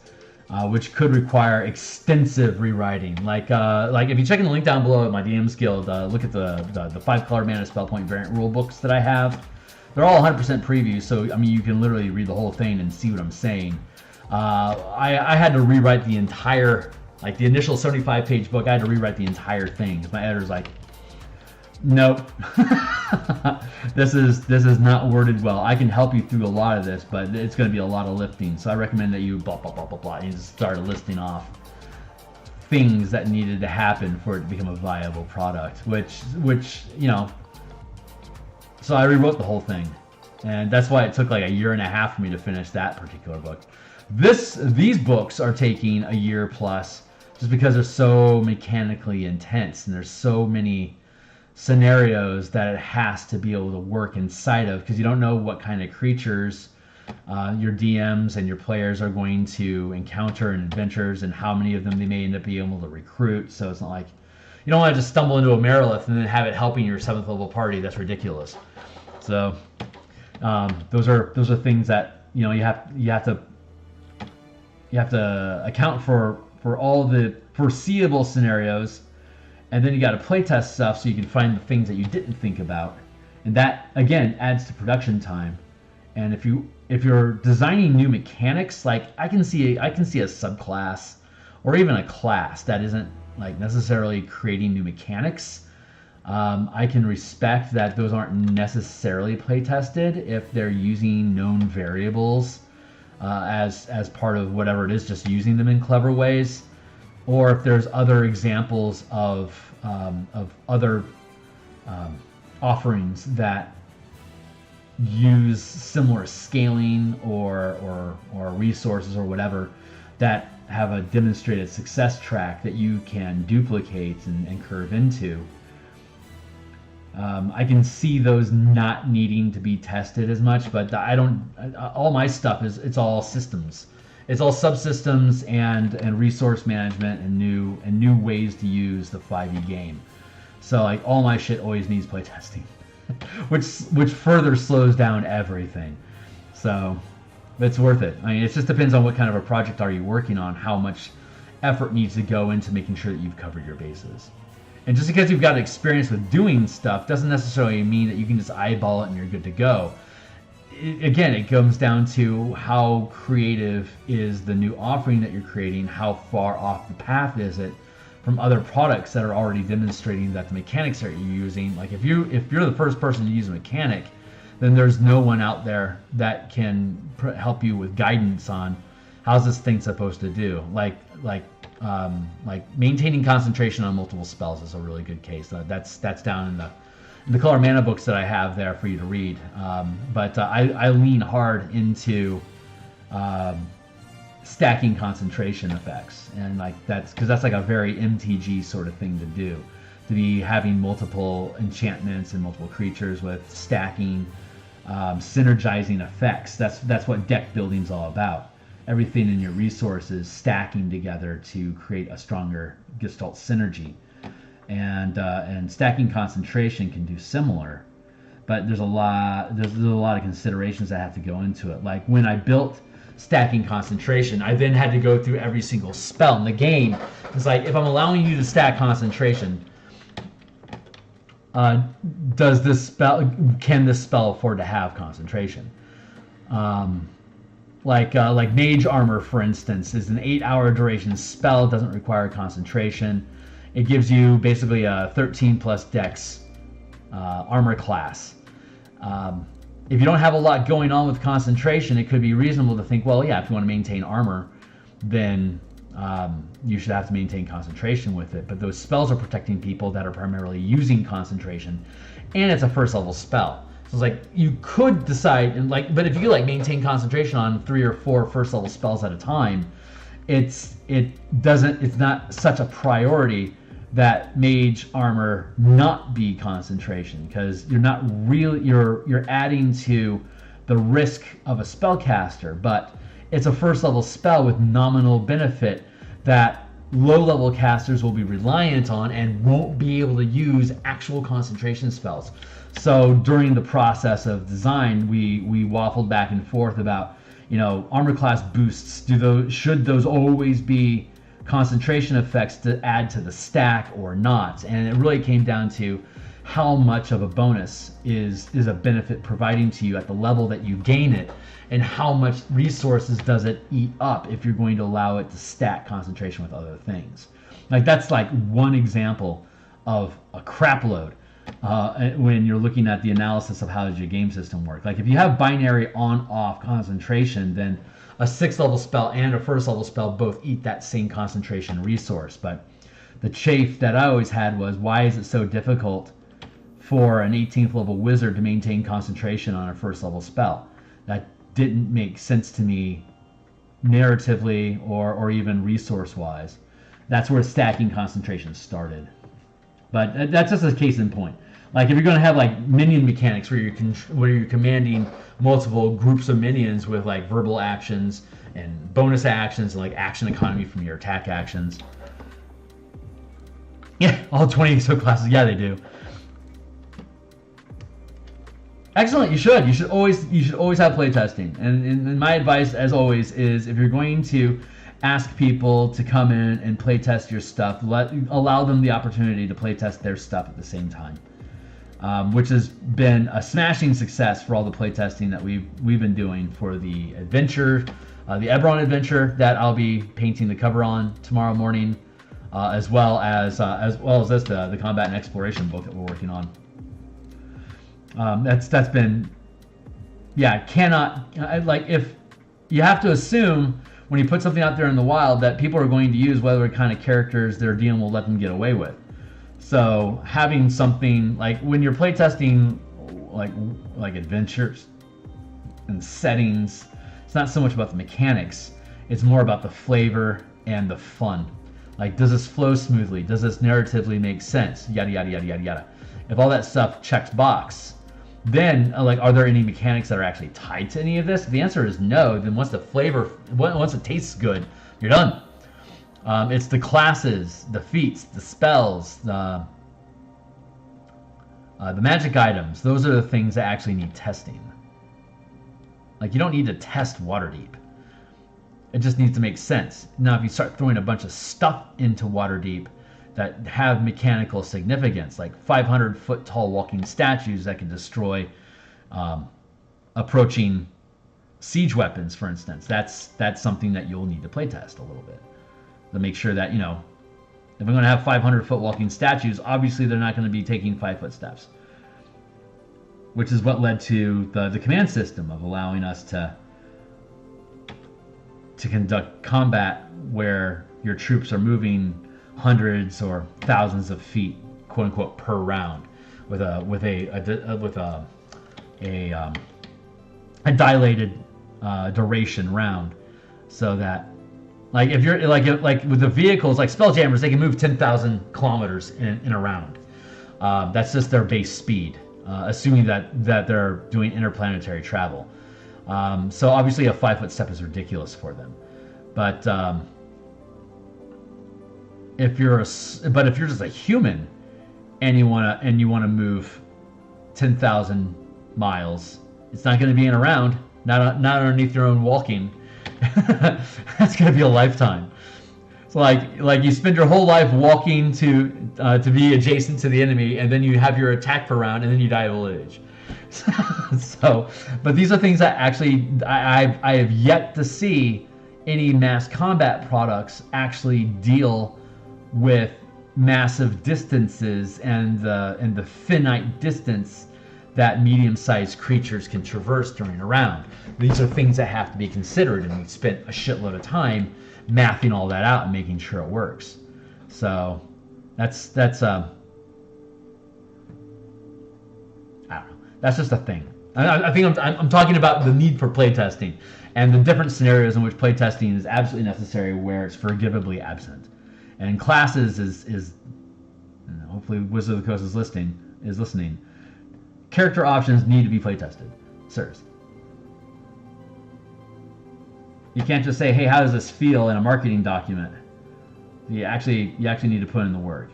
which could require extensive rewriting. Like if you check in the link down below at my DMsGuild, look at the 5-color mana spell point variant rule books that I have. They're all 100% previews, so I mean you can literally read the whole thing and see what I'm saying. I had to rewrite the entire, the initial 75-page book. I had to rewrite the entire thing because my editor's like, nope, this is not worded well. I can help you through a lot of this, but it's going to be a lot of lifting. So I recommend that you blah blah blah blah blah, and you just start listing off things that needed to happen for it to become a viable product. Which so I rewrote the whole thing, and that's why it took like a year and a half for me to finish that particular book. These books are taking a year plus, just because they're so mechanically intense and there's so many scenarios that it has to be able to work inside of, because you don't know what kind of creatures your DMs and your players are going to encounter in adventures, and how many of them they may end up being able to recruit. So it's not like you don't want to just stumble into a Merilith and then have it helping your 7th level party. That's ridiculous. So those are things that you have to account for all the foreseeable scenarios, and then you got to playtest stuff so you can find the things that you didn't think about, and that again adds to production time. And if you're designing new mechanics, like I can see a subclass or even a class that isn't like necessarily creating new mechanics. I can respect that those aren't necessarily play tested if they're using known variables as part of whatever it is, just using them in clever ways, or if there's other examples of other offerings that use similar scaling or resources or whatever that have a demonstrated success track that you can duplicate and curve into. I can see those not needing to be tested as much, but I don't. All my stuff it's all systems. It's all subsystems and resource management and new ways to use the 5e game. So like all my shit always needs playtesting, which further slows down everything. So it's worth it. I mean, it just depends on what kind of a project are you working on, how much effort needs to go into making sure that you've covered your bases. And just because you've got experience with doing stuff doesn't necessarily mean that you can just eyeball it and you're good to go. Again, it comes down to how creative is the new offering that you're creating, how far off the path is it from other products that are already demonstrating that the mechanics that you're using. Like if you're the first person to use a mechanic, then there's no one out there that can help you with guidance on how's this thing supposed to do. Like maintaining concentration on multiple spells is a really good case. That's down in the color mana books that I have there for you to read. But I lean hard into stacking concentration effects, and like that's because that's like a very MTG sort of thing to do, to be having multiple enchantments and multiple creatures with stacking, synergizing effects. That's what deck building's all about. Everything in your resources stacking together to create a stronger Gestalt synergy, and stacking concentration can do similar, but there's a lot of considerations that have to go into it. Like when I built stacking concentration, I then had to go through every single spell in the game. It's like, if I'm allowing you to stack concentration, can this spell afford to have concentration? Like Mage Armor, for instance, is an 8-hour duration spell. It doesn't require concentration. It gives you basically a 13 plus dex armor class. If you don't have a lot going on with concentration, it could be reasonable to think, well, yeah, if you want to maintain armor, then you should have to maintain concentration with it. But those spells are protecting people that are primarily using concentration, and it's a first level spell. So it's like you could decide, and but if you maintain concentration on 3 or 4 first level spells at a time, it's not such a priority that Mage Armor not be concentration, because you're adding to the risk of a spellcaster, but it's a first level spell with nominal benefit that low level casters will be reliant on and won't be able to use actual concentration spells. So during the process of design, we waffled back and forth about, armor class boosts. Should those always be concentration effects to add to the stack or not? And it really came down to how much of a bonus is a benefit providing to you at the level that you gain it, and how much resources does it eat up if you're going to allow it to stack concentration with other things. That's one example of a crap load when you're looking at the analysis of how does your game system work. If you have binary on-off concentration, then a 6th level spell and a 1st level spell both eat that same concentration resource. But the chafe that I always had was, why is it so difficult for an 18th level wizard to maintain concentration on a 1st level spell? That didn't make sense to me narratively or even resource wise. That's where stacking concentration started. But that's just a case in point. If you're going to have minion mechanics where you're commanding multiple groups of minions with verbal actions and bonus actions and action economy from your attack actions. Yeah, all 20 subclasses. Yeah, they do. Excellent. You should always have playtesting. And my advice, as always, is if you're going to ask people to come in and playtest your stuff, allow them the opportunity to playtest their stuff at the same time. which has been a smashing success for all the playtesting that we've been doing for the adventure, the Eberron adventure that I'll be painting the cover on tomorrow morning, as well as this the Combat and Exploration book that we're working on. That's been, yeah, if you have to assume when you put something out there in the wild that people are going to use whatever kind of characters their DM will let them get away with. So having something like when you're playtesting like adventures and settings, it's not so much about the mechanics, it's more about the flavor and the fun. Like, does this flow smoothly? Does this narratively make sense? Yada yada yada yada yada. If all that stuff checks box, then are there any mechanics that are actually tied to any of this? If the answer is no, then once it tastes good, you're done. It's the classes, the feats, the spells, the magic items. Those are the things that actually need testing. Like, you don't need to test Waterdeep. It just needs to make sense. Now, if you start throwing a bunch of stuff into Waterdeep that have mechanical significance, like 500-foot tall walking statues that can destroy approaching siege weapons, for instance, that's something that you'll need to playtest a little bit to make sure that, if I'm going to have 500-foot walking statues, obviously they're not going to be taking 5-foot steps, which is what led to the command system of allowing us to conduct combat where your troops are moving hundreds or thousands of feet, quote unquote, per round, with a dilated duration round, so that if you're like with the vehicles like Spelljammers, they can move 10,000 kilometers in a round. That's just their base speed, assuming that they're doing interplanetary travel. So obviously a 5-foot step is ridiculous for them, but if you're just a human and you wanna move 10,000 miles, it's not going to be in a round, not underneath your own walking. That's going to be a lifetime. It's like you spend your whole life walking to be adjacent to the enemy, and then you have your attack per round, and then you die of old age. But these are things that actually I have yet to see any mass combat products actually deal with massive distances and the finite distance that medium-sized creatures can traverse during a round. These are things that have to be considered, and we spent a shitload of time mathing all that out and making sure it works. So that's I don't know. That's just a thing. I think I'm talking about the need for playtesting and the different scenarios in which playtesting is absolutely necessary where it's forgivably absent. And classes is hopefully Wizard of the Coast is listening. Character options need to be playtested. Sirs. You can't just say, hey, how does this feel in a marketing document? You actually need to put in the work.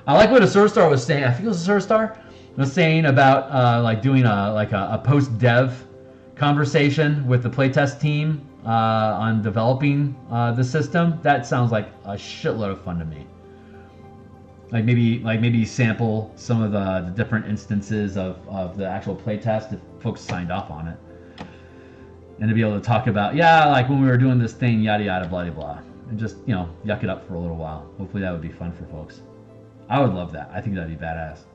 I like what a Surstar was saying. I think it was a Surstar was saying about doing a post-dev conversation with the playtest team on developing the system. That sounds like a shitload of fun to me. Like maybe sample some of the different instances of the actual playtest if folks signed off on it, and to be able to talk about like when we were doing this thing, yada yada blah blah, and just yuck it up for a little while. Hopefully that would be fun for folks. I would love that. I think that'd be badass.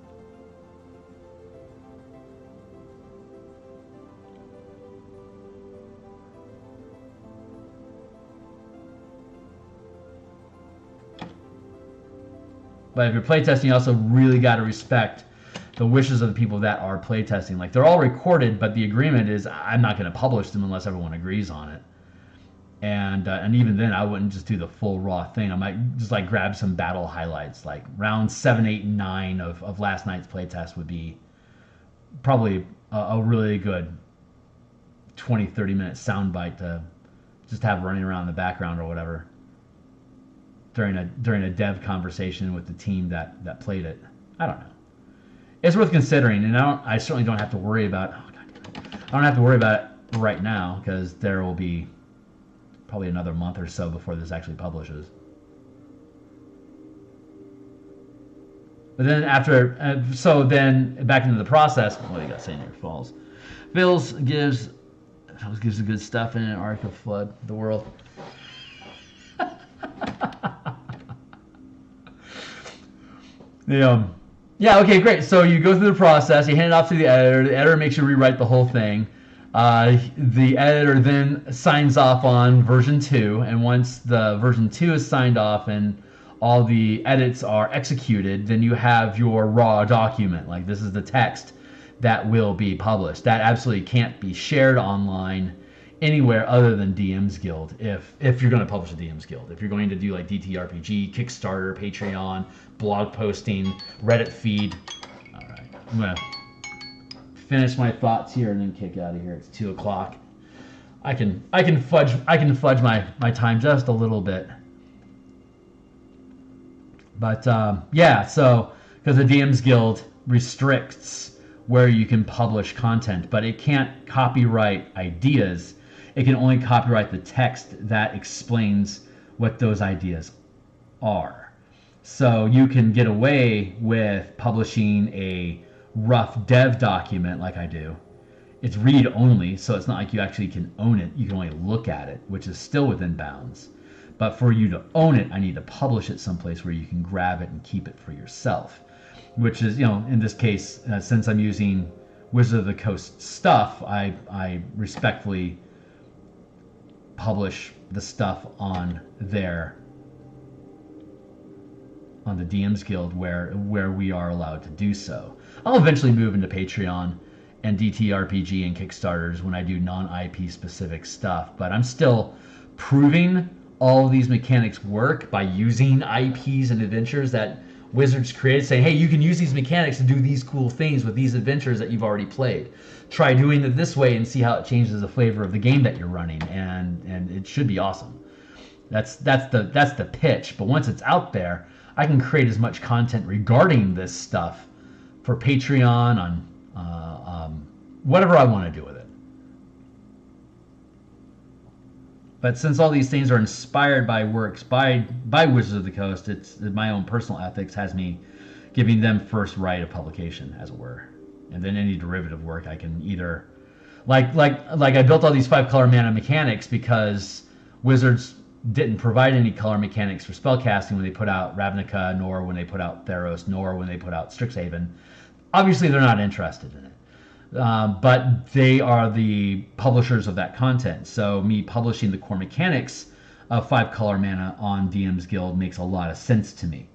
But if you're playtesting, you also really got to respect the wishes of the people that are playtesting. Like, they're all recorded, but the agreement is I'm not going to publish them unless everyone agrees on it. And even then, I wouldn't just do the full raw thing. I might just grab some battle highlights, like rounds 7, 8, and 9 of last night's playtest would be probably a really good 20, 30-minute soundbite to just have running around in the background or whatever during a dev conversation with the team that played it. I don't know. It's worth considering, and I certainly don't have to worry about. I don't have to worry about it right now because there will be probably another month or so before this actually publishes. But then after, so then back into the process, what do you got saying here? Falls. Phil's gives the good stuff in an arc of flood, the world. Yeah, okay, great. So you go through the process, you hand it off to the editor makes you rewrite the whole thing. The editor then signs off on version 2, and once the version 2 is signed off and all the edits are executed, then you have your raw document. Like, this is the text that will be published. That absolutely can't be shared online anywhere other than DMsGuild if you're going to publish a DMsGuild. If you're going to do like DTRPG, Kickstarter, Patreon, blog posting, Reddit feed. All right, I'm going to finish my thoughts here and then kick out of here. It's 2 o'clock. I can fudge my time just a little bit. But yeah, so because the DMsGuild restricts where you can publish content, but it can't copyright ideas. It can only copyright the text that explains what those ideas are. So you can get away with publishing a rough dev document like I do. It's read only, so it's not like you actually can own it. You can only look at it, which is still within bounds. But for you to own it, I need to publish it someplace where you can grab it and keep it for yourself. Which is, in this case, since I'm using Wizard of the Coast stuff, I respectfully publish the stuff on there, on the DMsGuild, where we are allowed to do so. I'll eventually move into Patreon and DTRPG and Kickstarters when I do non-IP specific stuff, but I'm still proving all of these mechanics work by using IPs and adventures that Wizards created, saying, hey, you can use these mechanics to do these cool things with these adventures that you've already played. Try doing it this way and see how it changes the flavor of the game that you're running, and it should be awesome. That's the pitch. But once it's out there, I can create as much content regarding this stuff for Patreon, on whatever I want to do with it. But since all these things are inspired by works by Wizards of the Coast, it's my own personal ethics has me giving them first right of publication, as it were. And then any derivative work I can either, like I built all these 5-color mana mechanics because Wizards didn't provide any color mechanics for spellcasting when they put out Ravnica, nor when they put out Theros, nor when they put out Strixhaven. Obviously, they're not interested in it. But they are the publishers of that content. So me publishing the core mechanics of 5-color mana on DMsGuild makes a lot of sense to me.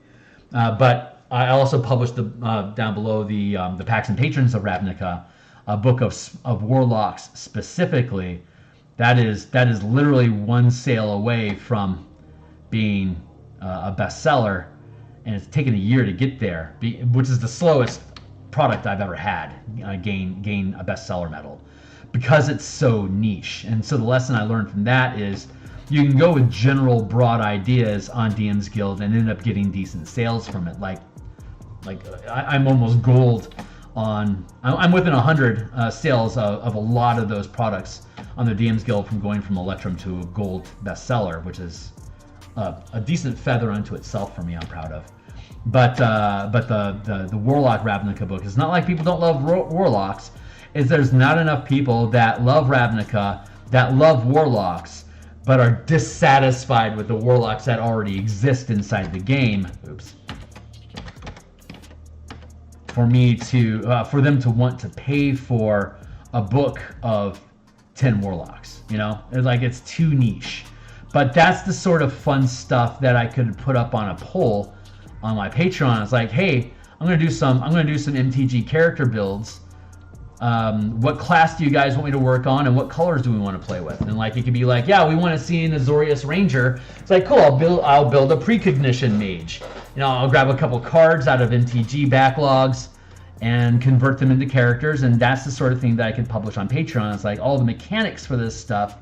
But I also published down below the Pacts and Patrons of Ravnica, a book of warlocks specifically. That is literally one sale away from being a bestseller, and it's taken a year to get there, which is the slowest product I've ever had gain a bestseller medal, because it's so niche. And so the lesson I learned from that is you can go with general broad ideas on DMsGuild and end up getting decent sales from it. Like I'm almost gold on, I'm within 100 sales of a lot of those products on the DMsGuild, from going from Electrum to a gold bestseller, which is a decent feather unto itself for me. I'm proud of. But the Warlock Ravnica book is not like people don't love Warlocks. Is there's not enough people that love Ravnica, that love Warlocks, but are dissatisfied with the Warlocks that already exist inside the game. Oops. For them to want to pay for a book of 10 Warlocks, it's too niche. But that's the sort of fun stuff that I could put up on a poll on my Patreon. It's like, hey, I'm gonna do some MTG character builds. What class do you guys want me to work on, and what colors do we want to play with? And it could be like, yeah, we want to see an Azorius Ranger. It's like, cool, I'll build a Precognition Mage. I'll grab a couple cards out of MTG backlogs and convert them into characters, and that's the sort of thing that I can publish on Patreon. It's like, all the mechanics for this stuff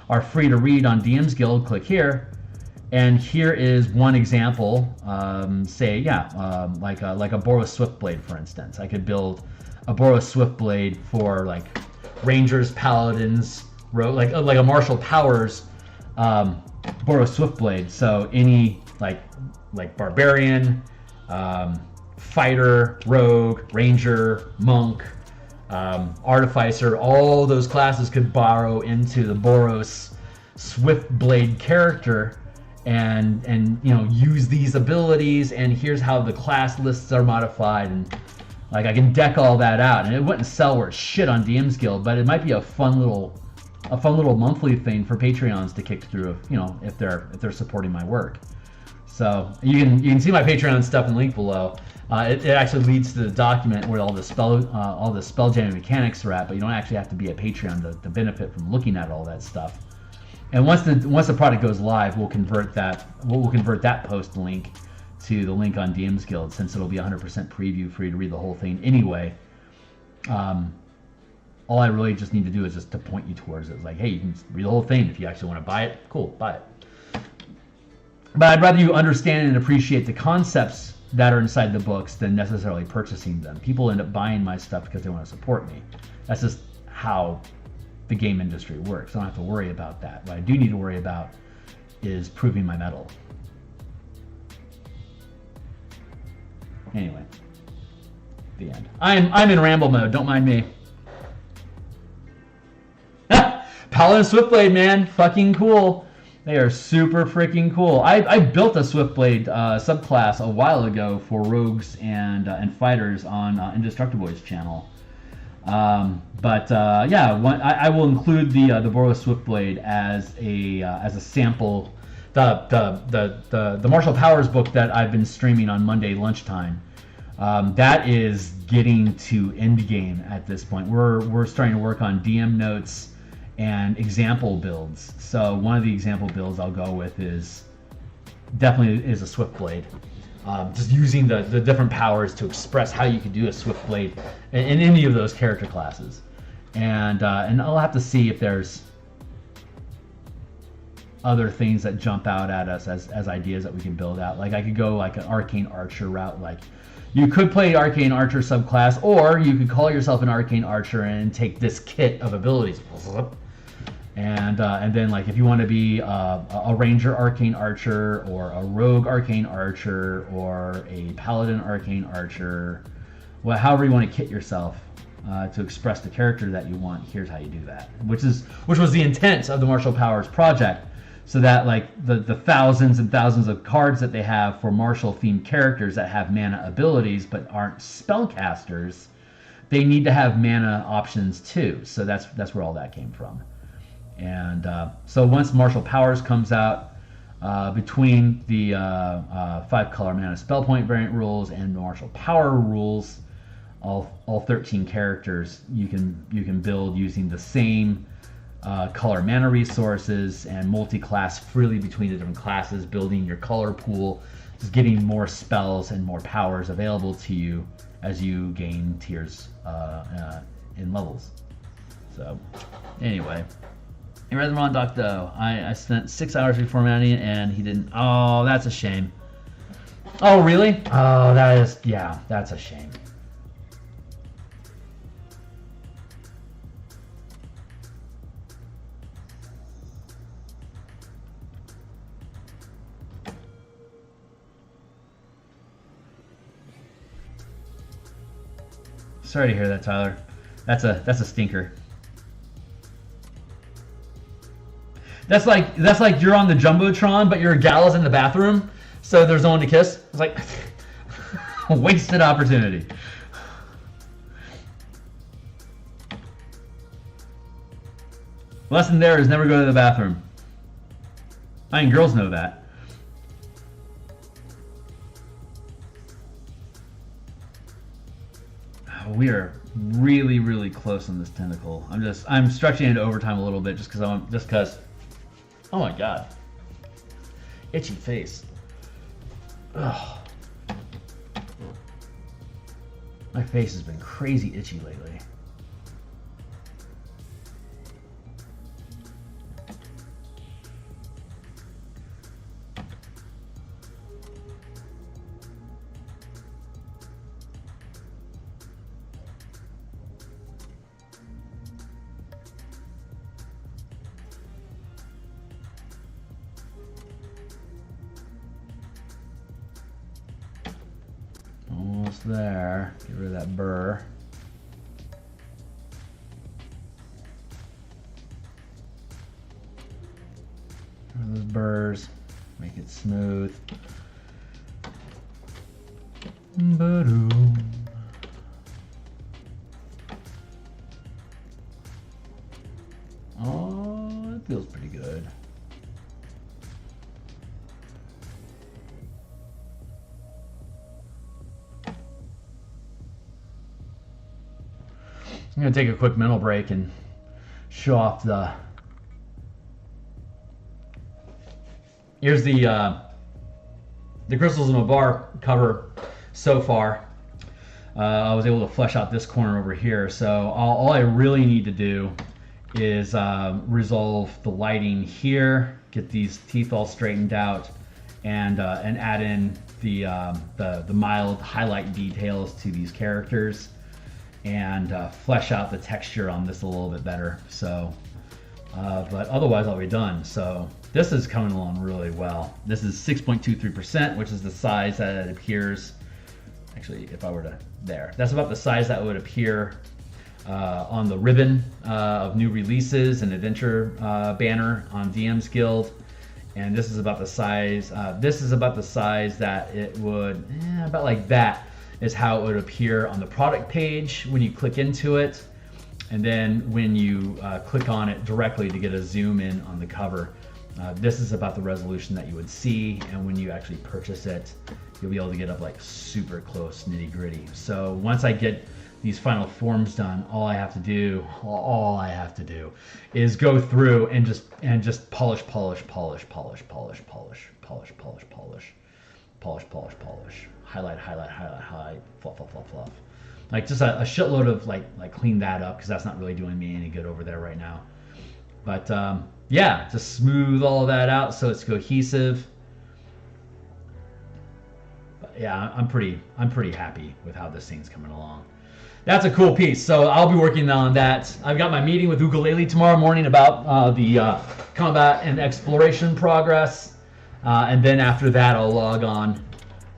are free to read on DMsGuild. Click here. And here is one example, like a Boros Swiftblade, for instance. I could build a Boros Swiftblade for Rangers, Paladins, like a Martial Powers Boros Swiftblade. So any like Barbarian, fighter, rogue, ranger, monk, artificer, all those classes could borrow into the Boros Swiftblade character and you know, use these abilities, and here's how the class lists are modified, and like I can deck all that out, and it wouldn't sell worth shit on DMsGuild, but it might be a fun little monthly thing for Patreons to kick through, you know, if they're supporting my work. So you can see my Patreon stuff in the link below. It actually leads to the document where all the spelljamming mechanics are at, but you don't actually have to be a Patreon to benefit from looking at all that stuff. And once the product goes live, we'll convert that post link to the link on DMsGuild, since it'll be 100% preview for you to read the whole thing anyway. All I really just need to do is just to point you towards it. It's like, hey, you can read the whole thing. If you actually want to buy it, cool, buy it. But I'd rather you understand and appreciate the concepts that are inside the books than necessarily purchasing them. People end up buying my stuff because they want to support me. That's just how the game industry works. I don't have to worry about that. What I do need to worry about is proving my mettle. Anyway, the end. I'm in ramble mode. Don't mind me. Paladin Swiftblade, man, fucking cool. They are super freaking cool. I built a Swiftblade subclass a while ago for rogues and fighters on Indestructiboy's channel. I will include the Boros Swiftblade as a sample. The Martial Powers book that I've been streaming on Monday lunchtime. That is getting to endgame at this point. We're starting to work on DM notes and example builds. So one of the example builds I'll go with is definitely a Swiftblade. Just using the different powers to express how you could do a Swiftblade in any of those character classes. And I'll have to see if there's other things that jump out at us as ideas that we can build out. Like I could go like an Arcane Archer route. Like you could play Arcane Archer subclass, or you could call yourself an Arcane Archer and take this kit of abilities. And then like if you want to be a Ranger Arcane Archer, or a Rogue Arcane Archer, or a Paladin Arcane Archer, well, however you want to kit yourself to express the character that you want, here's how you do that. Which was the intent of the Martial Powers project, so that like the thousands and thousands of cards that they have for martial themed characters that have mana abilities but aren't spellcasters, they need to have mana options too. So that's where all that came from. And so once Martial Powers comes out, between the 5-color mana spell point variant rules and the Martial Power rules, all 13 characters you can build using the same color mana resources and multi-class freely between the different classes, building your color pool, just getting more spells and more powers available to you as you gain tiers in levels. So anyway. You read the wrong doc though. I spent 6 hours reformatting and he didn't. Oh, that's a shame. Oh, really? Oh, that's a shame. Sorry to hear that, Tyler. That's a stinker. That's like you're on the Jumbotron, but your gal is in the bathroom, so there's no one to kiss. It's like wasted opportunity. Lesson there is never go to the bathroom. I mean, girls know that. We are really, really close on this tentacle. I'm stretching into overtime a little bit just because. Oh my god. Itchy face. Ugh. My face has been crazy itchy lately. there. Get rid of that burr. Get rid of those burrs. Make it smooth. Ba-doom. Oh, it feels pretty good. I'm going to take a quick mental break and show off the... Here's the Crystals in a Bar cover so far. I was able to flesh out this corner over here. So all I really need to do is resolve the lighting here, get these teeth all straightened out, and add in the mild highlight details to these characters, and flesh out the texture on this a little bit better. So, but otherwise I'll be done. So this is coming along really well. This is 6.23%, which is the size that it appears. Actually, if I were to, that's about the size that would appear on the ribbon of new releases and adventure banner on DMsGuild. And this is about the size. This is about the size that it would, about like that is how it would appear on the product page when you click into it, and then when you click on it directly to get a zoom in on the cover. This is about the resolution that you would see, and when you actually purchase it, you'll be able to get up like super close, nitty gritty. So once I get these final forms done, all I have to do is go through and just polish, highlight, fluff. Like just a shitload of like clean that up, because that's not really doing me any good over there right now. But yeah, just smooth all of that out so it's cohesive. But yeah, I'm pretty happy with how this thing's coming along. That's a cool piece. So I'll be working on that. I've got my meeting with Ukulele tomorrow morning about the combat and exploration progress, and then after that I'll log on,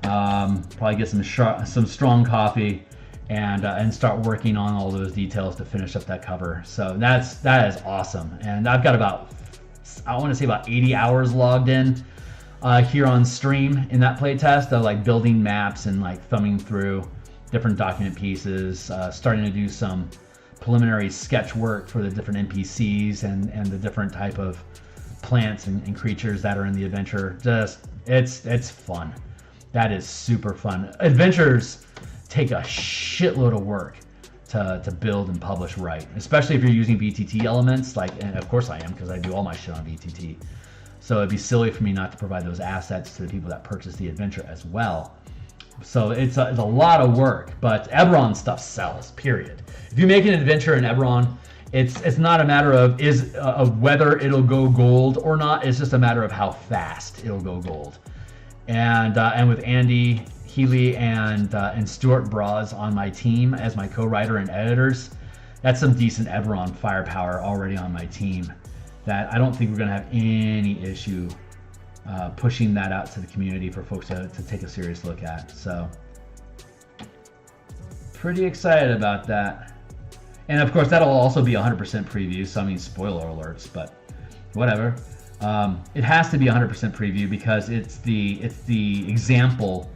probably get some strong coffee, and start working on all those details to finish up that cover. So that is awesome. And I've got about, I want to say about 80 hours logged in here on stream in that playtest of like building maps and like thumbing through different document pieces, starting to do some preliminary sketch work for the different NPCs and the different type of plants and creatures that are in the adventure. Just it's fun. That is super fun. Adventures take a shitload of work to build and publish right, especially if you're using VTT elements, and of course I am, because I do all my shit on VTT. So it'd be silly for me not to provide those assets to the people that purchase the adventure as well. So it's a lot of work, but Eberron stuff sells, period. If you make an adventure in Eberron, it's not a matter of whether it'll go gold or not. It's just a matter of how fast it'll go gold. And with Andy Healy and Stuart Braz on my team as my co-writer and editors, that's some decent Eberron firepower already on my team that I don't think we're going to have any issue pushing that out to the community for folks to take a serious look at. So pretty excited about that. And of course that'll also be 100% preview, so I mean spoiler alerts, but whatever. It has to be 100% preview because it's the example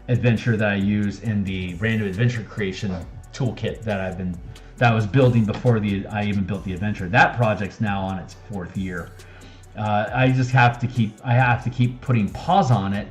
adventure that I use in the random adventure creation toolkit that I was building before I even built the adventure. That project's now on its 4th year. I have to keep putting pause on it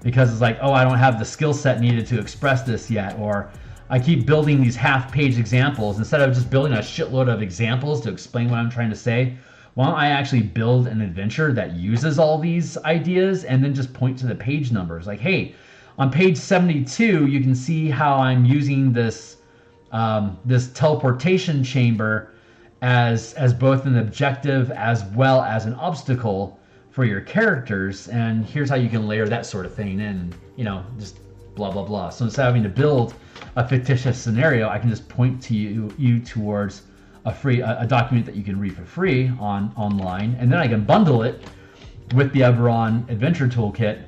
because it's like, oh, I don't have the skill set needed to express this yet, or I keep building these half-page examples instead of just building a shitload of examples to explain what I'm trying to say. Why don't I actually build an adventure that uses all these ideas and then just point to the page numbers? Like, hey, on page 72, you can see how I'm using this teleportation chamber as both an objective as well as an obstacle for your characters, and here's how you can layer that sort of thing in, just blah blah blah. So instead of having to build a fictitious scenario, I can just point to you towards a document that you can read for free online, and then I can bundle it with the Eberron Adventure Toolkit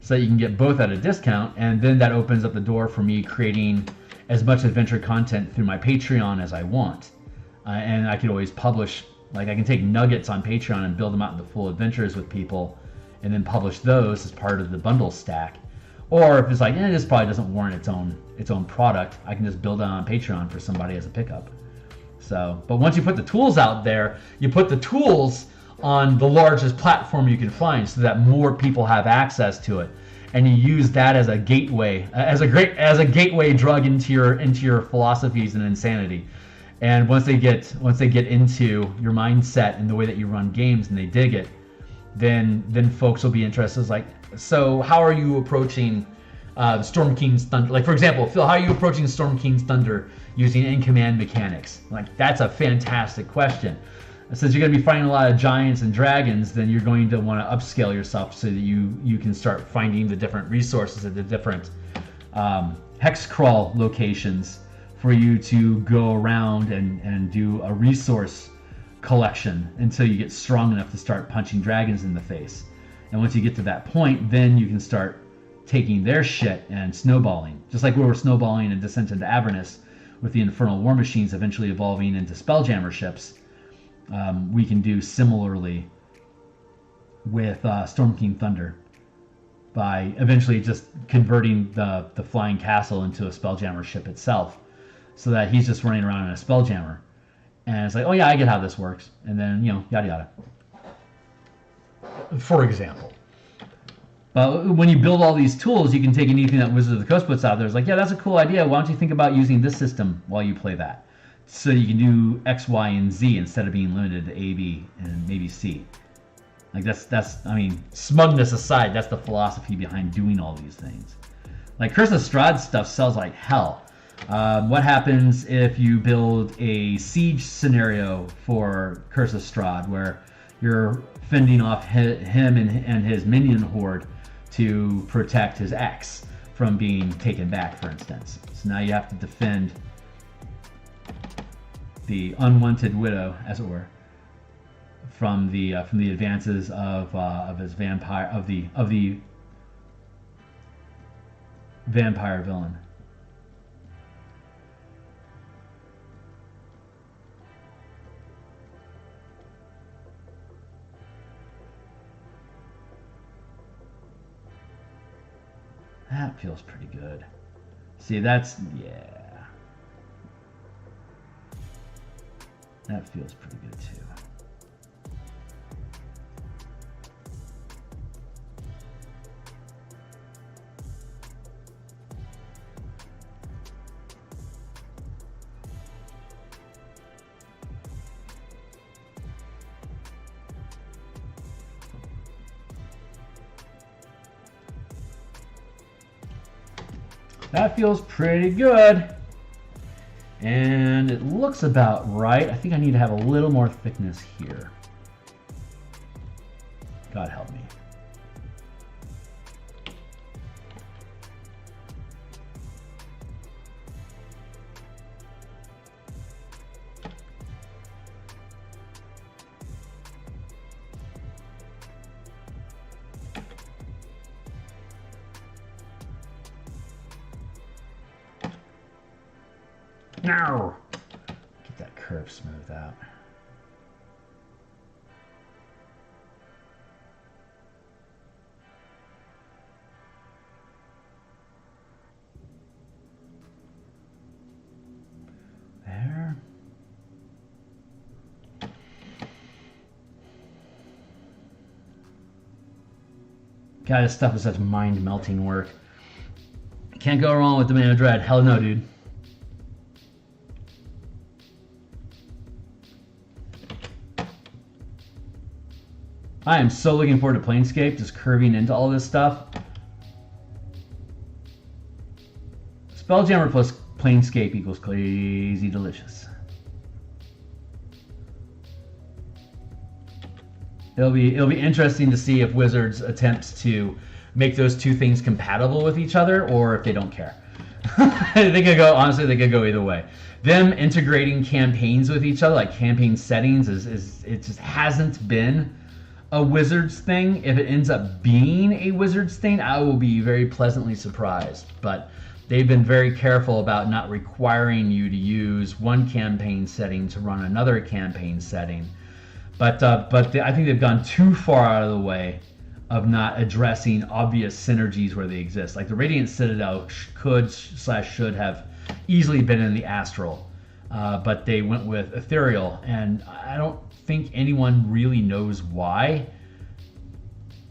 so that you can get both at a discount, and then that opens up the door for me creating as much adventure content through my Patreon as I want. And I could always publish, like I can take nuggets on Patreon and build them out into full adventures with people, and then publish those as part of the bundle stack. Or if it's like, this probably doesn't warrant its own product, I can just build it on Patreon for somebody as a pickup. So, but once you put the tools out there, you put the tools on the largest platform you can find, so that more people have access to it, and you use that as a gateway, as a gateway drug into your philosophies and insanity. And once they get into your mindset and the way that you run games, and they dig it, then folks will be interested. It's like, so how are you approaching Storm King's Thunder? Like, for example, Phil, how are you approaching Storm King's Thunder using in-command mechanics? Like, that's a fantastic question. Since you're going to be fighting a lot of giants and dragons, then you're going to want to upscale yourself so that you can start finding the different resources at the different hex crawl locations for you to go around and do a resource collection until you get strong enough to start punching dragons in the face. And once you get to that point, then you can start taking their shit and snowballing. Just like we were snowballing in Descent into Avernus with the Infernal War Machines eventually evolving into Spelljammer ships. We can do similarly with Storm King Thunder by eventually just converting the flying castle into a Spelljammer ship itself, so that he's just running around in a Spelljammer. And it's like, oh yeah, I get how this works. And then, yada yada. For example. But when you build all these tools, you can take anything that Wizards of the Coast puts out there. It's like, yeah, that's a cool idea. Why don't you think about using this system while you play that? So you can do X, Y, and Z instead of being limited to A, B, and maybe C. Like that's I mean, smugness aside, that's the philosophy behind doing all these things. Like Curse of Strahd stuff sells like hell. What happens if you build a siege scenario for Curse of Strahd, where you're fending off him and his minion horde to protect his ex from being taken back, for instance? So now you have to defend the unwanted widow, as it were, from the advances of his vampire of the vampire villain. That feels pretty good. See, that's, yeah. That feels pretty good too. That feels pretty good. And it looks about right. I think I need to have a little more thickness here. God help me. No! Get that curve smoothed out. There. God, this stuff is such mind-melting work. Can't go wrong with Domain of Dread. Hell no, dude. I am so looking forward to Planescape, just curving into all this stuff. Spelljammer plus Planescape equals crazy delicious. It'll be interesting to see if Wizards attempts to make those two things compatible with each other, or if they don't care. They could go, honestly, they could go either way. Them integrating campaigns with each other, like campaign settings, it just hasn't been a wizard's thing. If it ends up being a wizard's thing, I will be very pleasantly surprised. But they've been very careful about not requiring you to use one campaign setting to run another campaign setting. But I think they've gone too far out of the way of not addressing obvious synergies where they exist. Like the Radiant Citadel should have easily been in the Astral, but they went with Ethereal, and I don't think anyone really knows why.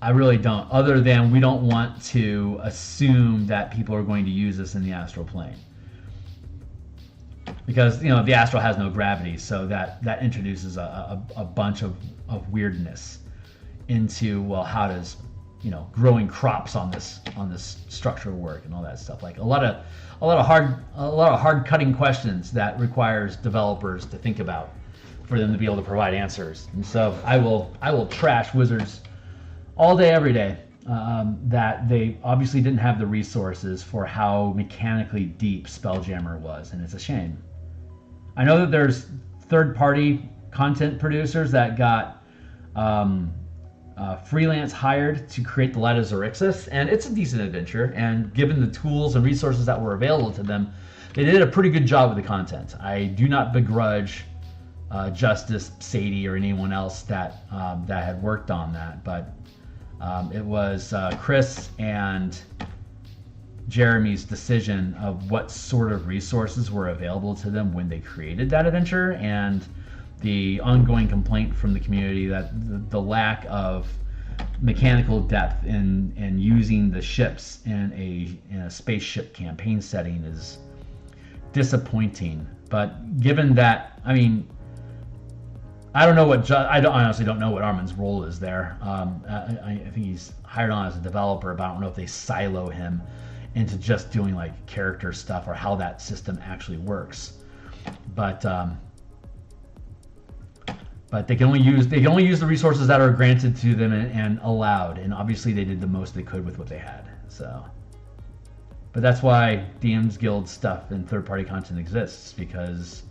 I really don't, other than we don't want to assume that people are going to use this in the astral plane. Because, the astral has no gravity, so that introduces a bunch of weirdness into, well, how does, growing crops on this structure work and all that stuff. Like a lot of hard cutting questions that requires developers to think about for them to be able to provide answers. And so I will trash Wizards all day, every day, that they obviously didn't have the resources for how mechanically deep Spelljammer was, and it's a shame. I know that there's third-party content producers that got freelance hired to create the Light of Xerxes, and it's a decent adventure, and given the tools and resources that were available to them, they did a pretty good job with the content. I do not begrudge Justice, Sadie, or anyone else that had worked on that, but it was Chris and Jeremy's decision of what sort of resources were available to them when they created that adventure, and the ongoing complaint from the community that the lack of mechanical depth in using the ships in a spaceship campaign setting is disappointing. But given that, I don't know I honestly don't know what Armin's role is there. I think he's hired on as a developer, but I don't know if they silo him into just doing like character stuff or how that system actually works. But they can only use the resources that are granted to them and allowed, and obviously they did the most they could with what they had. So, but that's why DMsGuild stuff and third-party content exists, because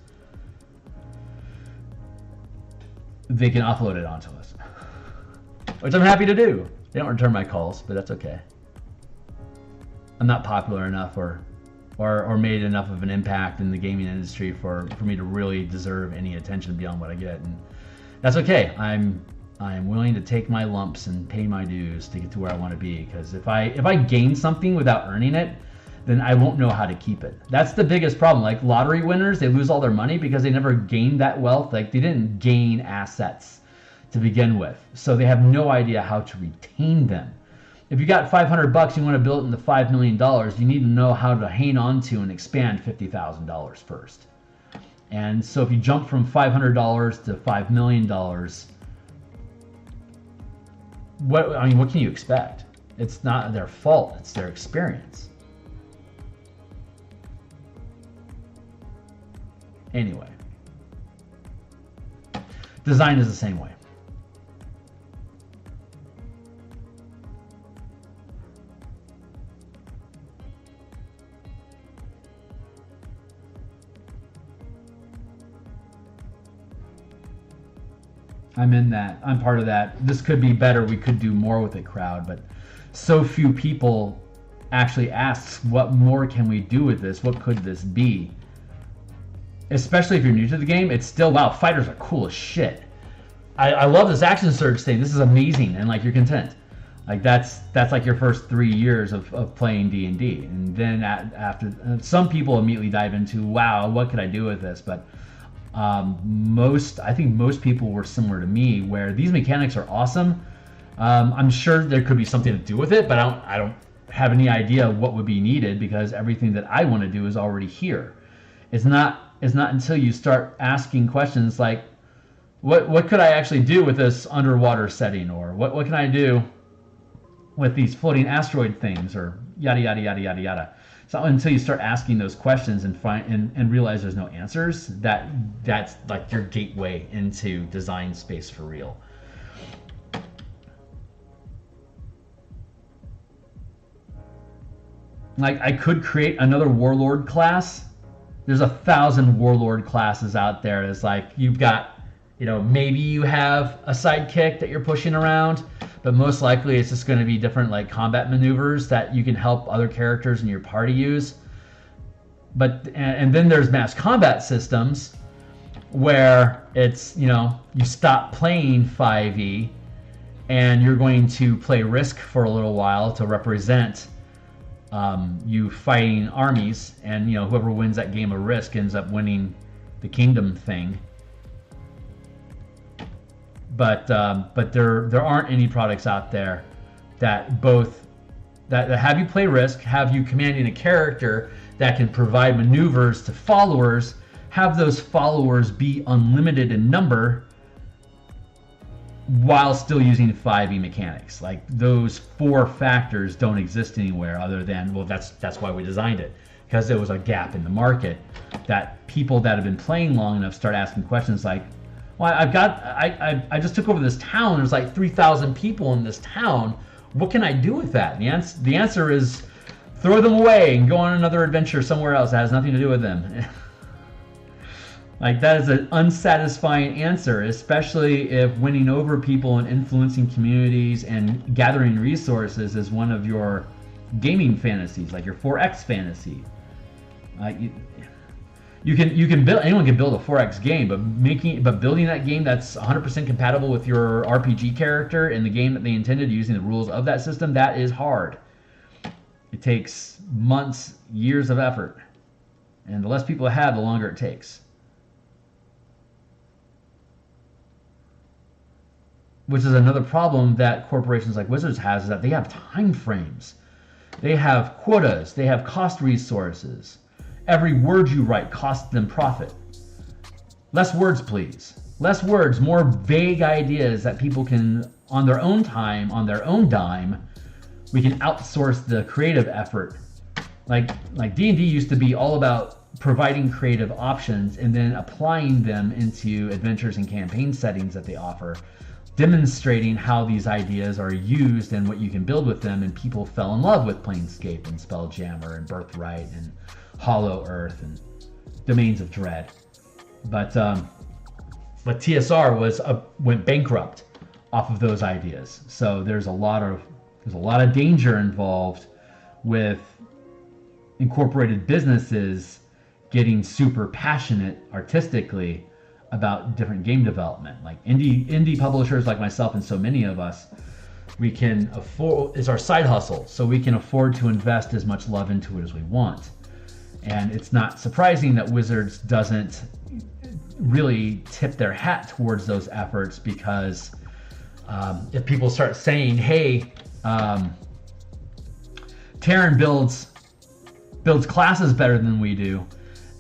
they can upload it onto us, which I'm happy to do. They don't return my calls, but that's okay. I'm not popular enough or made enough of an impact in the gaming industry for me to really deserve any attention beyond what I get, and that's okay. I'm willing to take my lumps and pay my dues to get to where I want to be, because if I gain something without earning it, then I won't know how to keep it. That's the biggest problem. Like lottery winners, they lose all their money because they never gained that wealth. Like they didn't gain assets to begin with, so they have no idea how to retain them. If you got $500, you want to build it into $5 million, you need to know how to hang on to and expand $50,000 first. And so if you jump from $500 to $5 million, what can you expect? It's not their fault, it's their experience. Anyway, design is the same way. I'm in that. I'm part of that. This could be better. We could do more with it crowd, but so few people actually ask, what more can we do with this? What could this be? Especially if you're new to the game, it's still, wow, fighters are cool as shit. I love this action surge thing. This is amazing, and like you're content. Like that's like your first 3 years of playing D&D, and then after some people immediately dive into, wow, what could I do with this? But I think most people were similar to me, where these mechanics are awesome. I'm sure there could be something to do with it, but I don't have any idea what would be needed, because everything that I want to do is already here. It's not until you start asking questions like, what could I actually do with this underwater setting, or what can I do with these floating asteroid things, or yada yada yada yada yada. So until you start asking those questions and realize there's no answers, that's like your gateway into design space for real. Like I could create another warlord class. There's 1,000 warlord classes out there. It's like you've got maybe you have a sidekick that you're pushing around, but most likely it's just going to be different like combat maneuvers that you can help other characters in your party use. And then there's mass combat systems where it's, you stop playing 5e and you're going to play Risk for a little while to represent you fighting armies, and whoever wins that game of Risk ends up winning the kingdom thing. But there aren't any products out there that have you play Risk, have you commanding a character that can provide maneuvers to followers, have those followers be unlimited in number while still using 5e mechanics. Like, those 4 factors don't exist anywhere other than, well, that's why we designed it, because there was a gap in the market that people that have been playing long enough start asking questions like, well, I just took over this town. There's like 3,000 people in this town. What can I do with that? And the answer is throw them away and go on another adventure somewhere else that has nothing to do with them. Like, that is an unsatisfying answer, especially if winning over people and influencing communities and gathering resources is one of your gaming fantasies, like your 4X fantasy. You can build, anyone can build a 4X game, but building that game that's 100% compatible with your RPG character in the game that they intended, using the rules of that system, that is hard. It takes months, years of effort, and the less people have, the longer it takes. Which is another problem that corporations like Wizards has, is that they have time frames. They have quotas. They have cost resources. Every word you write costs them profit. Less words, please. Less words, more vague ideas that people can, on their own time, on their own dime, we can outsource the creative effort. Like D&D used to be all about providing creative options and then applying them into adventures and campaign settings that they offer, demonstrating how these ideas are used and what you can build with them, and people fell in love with Planescape and Spelljammer and Birthright and Hollow Earth and Domains of Dread. But TSR went bankrupt off of those ideas. So there's a lot of danger involved with incorporated businesses getting super passionate artistically about different game development. Like indie publishers like myself and so many of us, we can afford, it's our side hustle, so we can afford to invest as much love into it as we want. And it's not surprising that Wizards doesn't really tip their hat towards those efforts, because if people start saying, hey, Terran builds classes better than we do,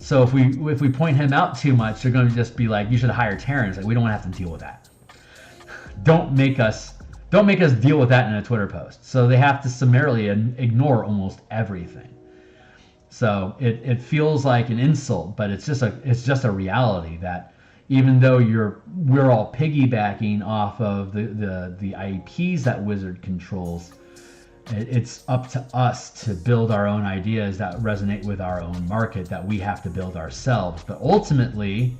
so if we point him out too much, they're going to just be like, you should hire Terrans. Like, we don't want to have to deal with that. Don't make us deal with that in a Twitter post. So they have to summarily ignore almost everything. So it feels like an insult, but it's just a reality that even though we're all piggybacking off of the IPs that Wizard controls, it's up to us to build our own ideas that resonate with our own market that we have to build ourselves. But ultimately,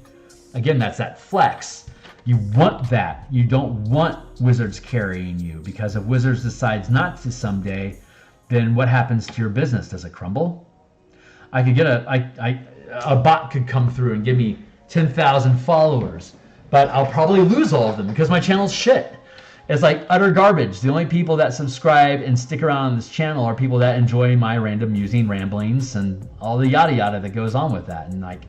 again, that's that flex. You want that. You don't want Wizards carrying you, because if Wizards decides not to someday, then what happens to your business? Does it crumble? I could get a bot could come through and give me 10,000 followers, but I'll probably lose all of them because my channel's shit. It's like utter garbage. The only people that subscribe and stick around on this channel are people that enjoy my random musing ramblings and all the yada yada that goes on with that. And like,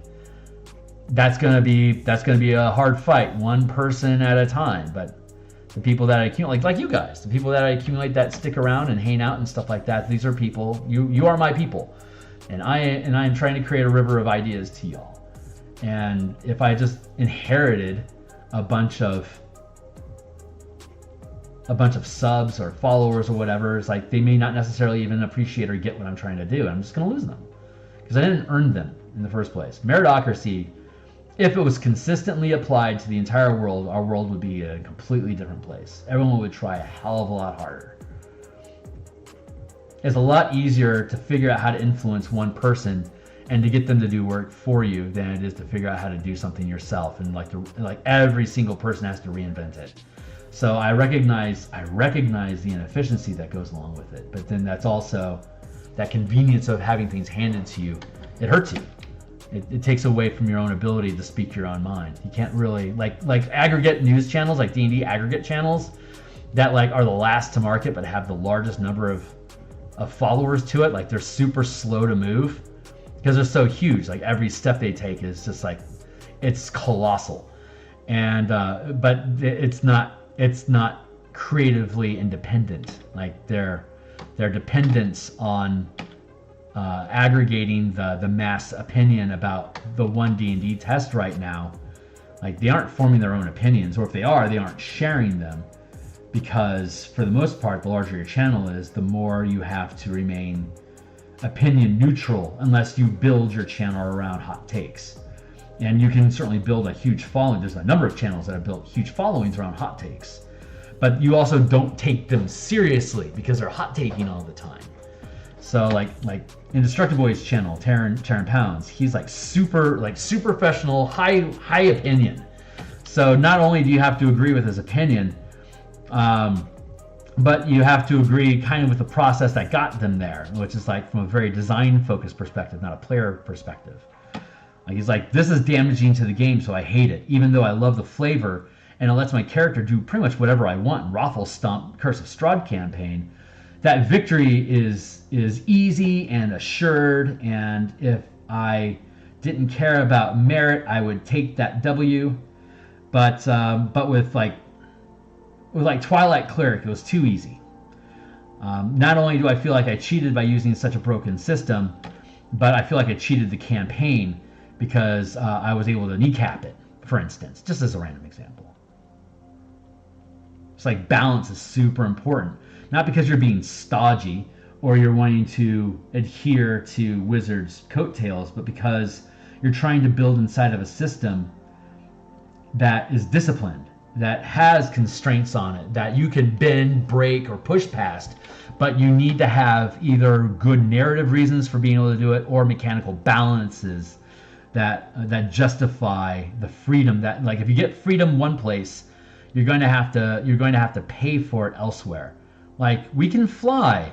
that's gonna be a hard fight, one person at a time. But the people that I accumulate, like you guys, the people that I accumulate that stick around and hang out and stuff like that, these are people. You are my people, and I am trying to create a river of ideas to y'all. And if I just inherited a bunch of subs or followers or whatever, it's like they may not necessarily even appreciate or get what I'm trying to do. I'm just going to lose them because I didn't earn them in the first place. Meritocracy, if it was consistently applied to the entire world, our world would be a completely different place. Everyone would try a hell of a lot harder. It's a lot easier to figure out how to influence one person and to get them to do work for you than it is to figure out how to do something yourself. And like every single person has to reinvent it. So I recognize the inefficiency that goes along with it. But then that's also that convenience of having things handed to you. It hurts you. It takes away from your own ability to speak your own mind. You can't really like aggregate news channels, like D&D aggregate channels that like are the last to market but have the largest number of followers to it. Like they're super slow to move because they're so huge. Like every step they take is just like, it's colossal. And but it's not creatively independent. Like their dependence on aggregating the mass opinion about the one D&D test right now, like they aren't forming their own opinions, or if they are, they aren't sharing them, because for the most part, the larger your channel is, the more you have to remain opinion neutral unless you build your channel around hot takes. And you can certainly build a huge following. There's a number of channels that have built huge followings around hot takes, but you also don't take them seriously because they're hot taking all the time. So like Indestructiboy's channel, Terran Pounds, he's like super professional, high opinion. So not only do you have to agree with his opinion, but you have to agree kind of with the process that got them there, which is like from a very design focused perspective, not a player perspective. Like he's like, this is damaging to the game, so I hate it, even though I love the flavor and it lets my character do pretty much whatever I want in Raffle Stomp Curse of Strahd campaign. That victory is easy and assured, and if I didn't care about merit, I would take that W. But with Twilight Cleric, it was too easy. Not only do I feel like I cheated by using such a broken system, but I feel like I cheated the campaign because I was able to kneecap it, for instance, just as a random example. It's like balance is super important. Not because you're being stodgy or you're wanting to adhere to Wizards' coattails, but because you're trying to build inside of a system that is disciplined, that has constraints on it, that you can bend, break, or push past, but you need to have either good narrative reasons for being able to do it or mechanical balances that justify the freedom. That, like, if you get freedom one place, you're going to have to pay for it elsewhere. Like, we can fly,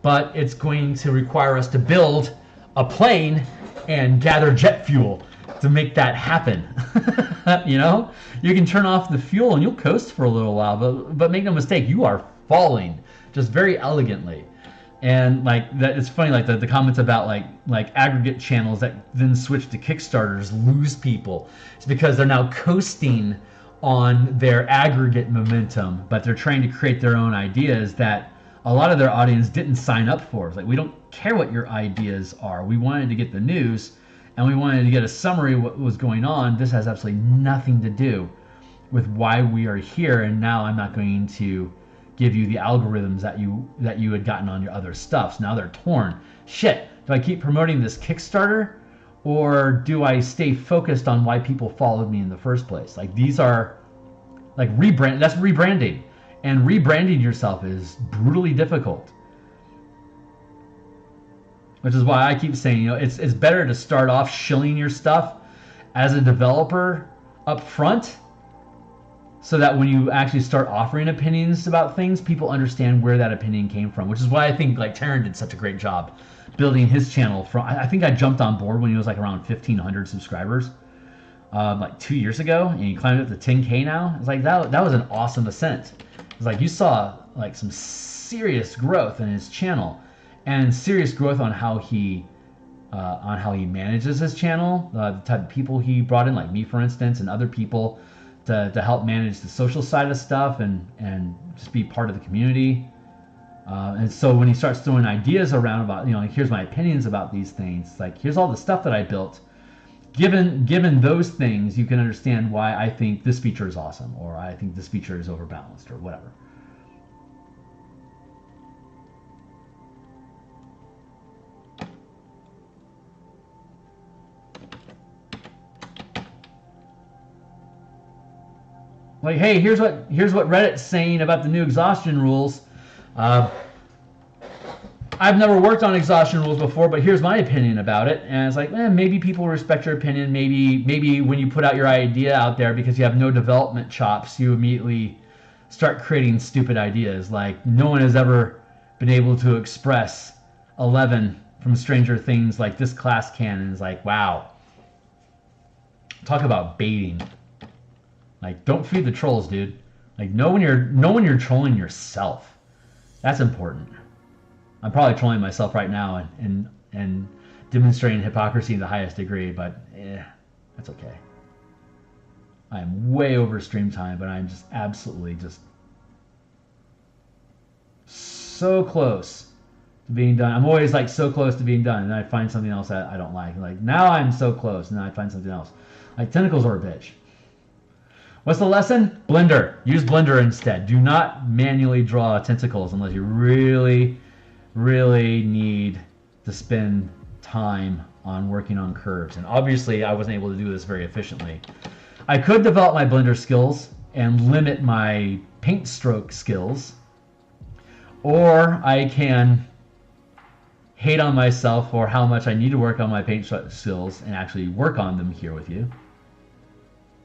but it's going to require us to build a plane and gather jet fuel to make that happen. You know, you can turn off the fuel and you'll coast for a little while, but make no mistake, you are falling just very elegantly. And like that, it's funny, like the comments about like aggregate channels that then switch to Kickstarters lose people. It's because they're now coasting on their aggregate momentum, but they're trying to create their own ideas that a lot of their audience didn't sign up for. It's like, we don't care what your ideas are. We wanted to get the news and we wanted to get a summary of what was going on. This has absolutely nothing to do with why we are here, and now I'm not going to give you the algorithms that you had gotten on your other stuff. So now they're torn. Shit, do I keep promoting this Kickstarter, or do I stay focused on why people followed me in the first place? Like, these are like that's rebranding, and rebranding yourself is brutally difficult. Which is why I keep saying, you know, it's better to start off shilling your stuff as a developer up front, so that when you actually start offering opinions about things, people understand where that opinion came from. Which is why I think like Terran did such a great job building his channel from. I think I jumped on board when he was like around 1,500 subscribers, like 2 years ago, and he climbed up to 10K now. It's like that was an awesome ascent. It's like you saw like some serious growth in his channel, and serious growth on how he manages his channel, the type of people he brought in, like me, for instance, and other people to help manage the social side of stuff and just be part of the community. And so when he starts throwing ideas around about, you know, like, here's my opinions about these things, like, here's all the stuff that I built. Given those things, you can understand why I think this feature is awesome, or I think this feature is overbalanced, or whatever. Like, hey, here's what Reddit's saying about the new exhaustion rules. I I've never worked on exhaustion rules before, but here's my opinion about it. And it's like, maybe people respect your opinion. Maybe when you put out your idea out there because you have no development chops, you immediately start creating stupid ideas. Like no one has ever been able to express 11 from Stranger Things like this class can. And it's like, wow. Talk about baiting. Like, don't feed the trolls, dude. Like, know when you're trolling yourself. That's important. I'm probably trolling myself right now and demonstrating hypocrisy in the highest degree, but that's okay. I am way over stream time, but I'm just absolutely just so close to being done. I'm always like so close to being done, and then I find something else that I don't like. Like now I'm so close, and then I find something else. Like tentacles are a bitch. What's the lesson? Blender. Use Blender instead. Do not manually draw tentacles unless you really, really need to spend time on working on curves. And obviously I wasn't able to do this very efficiently. I could develop my Blender skills and limit my paint stroke skills, or I can hate on myself for how much I need to work on my paint stroke skills and actually work on them here with you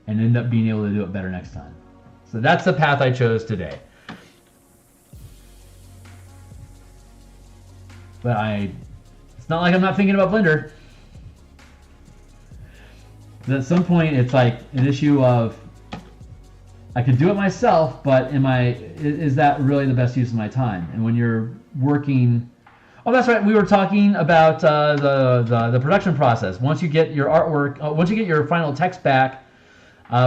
and end up being able to do it better next time. So that's the path I chose today. But it's not like I'm not thinking about Blender. At some point, it's like an issue of I could do it myself, but is that really the best use of my time? And when you're working, oh, that's right, we were talking about the production process. Once you get your artwork, once you get your final text back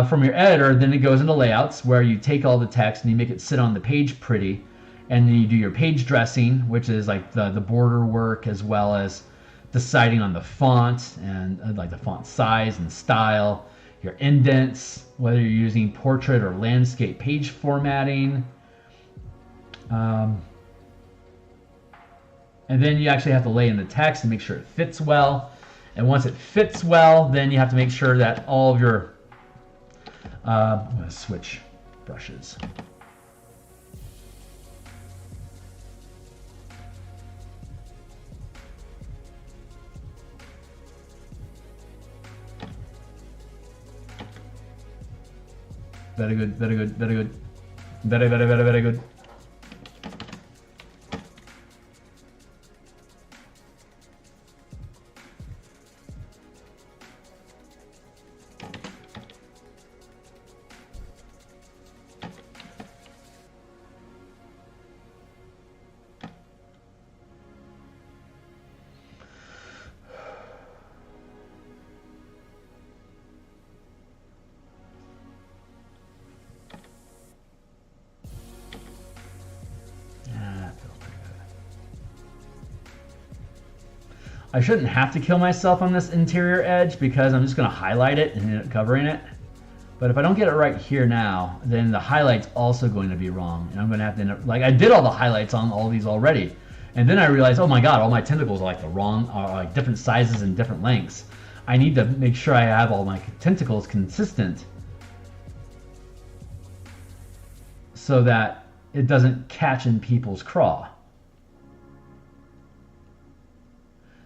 from your editor, then it goes into layouts where you take all the text and you make it sit on the page pretty, and then you do your page dressing, which is like the border work as well as deciding on the font and like the font size and style, your indents, whether you're using portrait or landscape page formatting. And then you actually have to lay in the text and make sure it fits well. And once it fits well, then you have to make sure that all of your, I'm going to switch brushes. Very good, very good, very good. Very, very, very, very good. I shouldn't have to kill myself on this interior edge because I'm just going to highlight it and end up covering it. But if I don't get it right here now, then the highlight's also going to be wrong. And I'm going to have to end up, like I did all the highlights on all these already. And then I realized, oh my God, all my tentacles are like like different sizes and different lengths. I need to make sure I have all my tentacles consistent so that it doesn't catch in people's craw.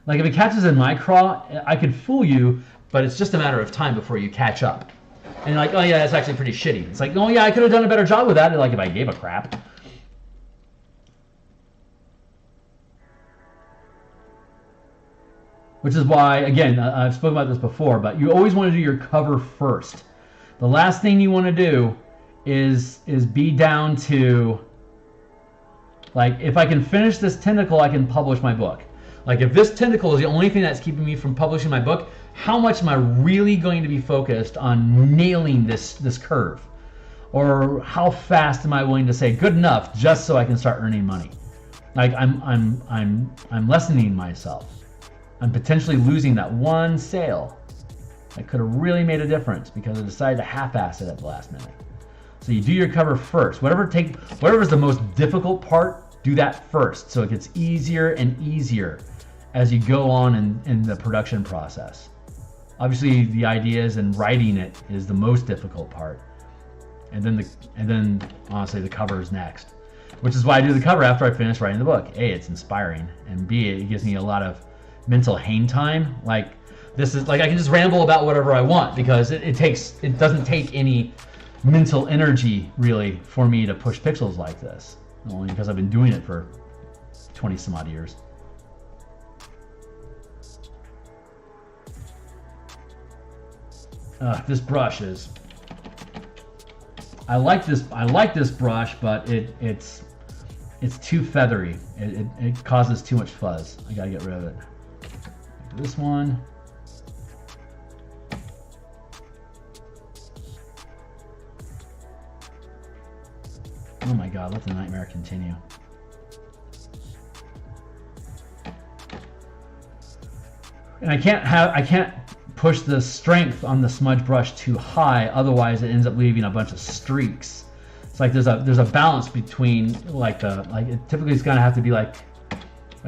Like if it catches in my craw, I could fool you, but it's just a matter of time before you catch up. And you're like, oh yeah, that's actually pretty shitty. It's like, oh yeah, I could have done a better job with that, like if I gave a crap. Which is why, again, I've spoken about this before, but you always want to do your cover first. The last thing you want to do is be down to, like, if I can finish this tentacle, I can publish my book. Like if this tentacle is the only thing that's keeping me from publishing my book, how much am I really going to be focused on nailing this curve? Or how fast am I willing to say good enough just so I can start earning money? Like I'm lessening myself. I'm potentially losing that one sale that could have really made a difference because I decided to half-ass it at the last minute. So you do your cover first. Whatever's the most difficult part, do that first so it gets easier and easier as you go on in the production process. Obviously the ideas and writing it is the most difficult part. And then honestly the cover is next. which is why I do the cover after I finish writing the book. A, it's inspiring, and B, it gives me a lot of mental hang time. Like, this is like I can just ramble about whatever I want because it doesn't take any mental energy really for me to push pixels like this, only because I've been doing it for 20 some odd years. This brush is, I like this brush, but it's too feathery. It causes too much fuzz. I gotta get rid of it. This one. Oh my God, let the nightmare continue. And I can't push the strength on the smudge brush too high, otherwise it ends up leaving a bunch of streaks. It's like there's a balance between typically it's gonna have to be like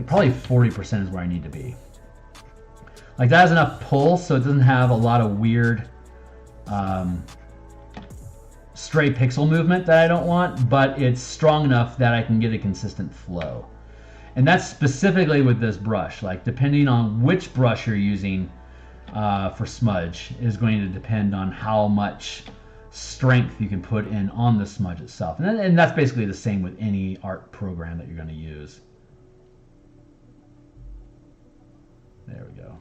probably 40% is where I need to be. Like that has enough pull so it doesn't have a lot of weird stray pixel movement that I don't want, but it's strong enough that I can get a consistent flow. And that's specifically with this brush. Like depending on which brush you're using for smudge is going to depend on how much strength you can put in on the smudge itself. And that's basically the same with any art program that you're going to use. There we go.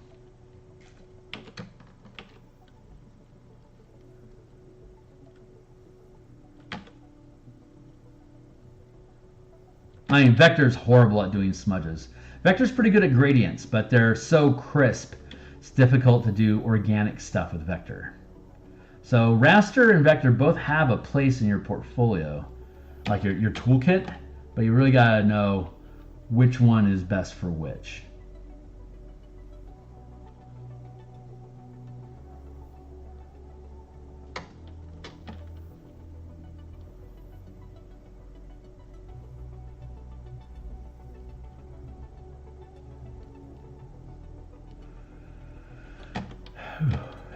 I mean, Vector's horrible at doing smudges. Vector's pretty good at gradients, but they're so crisp, it's difficult to do organic stuff with Vector. So raster and Vector both have a place in your portfolio, like your toolkit, but you really gotta know which one is best for which.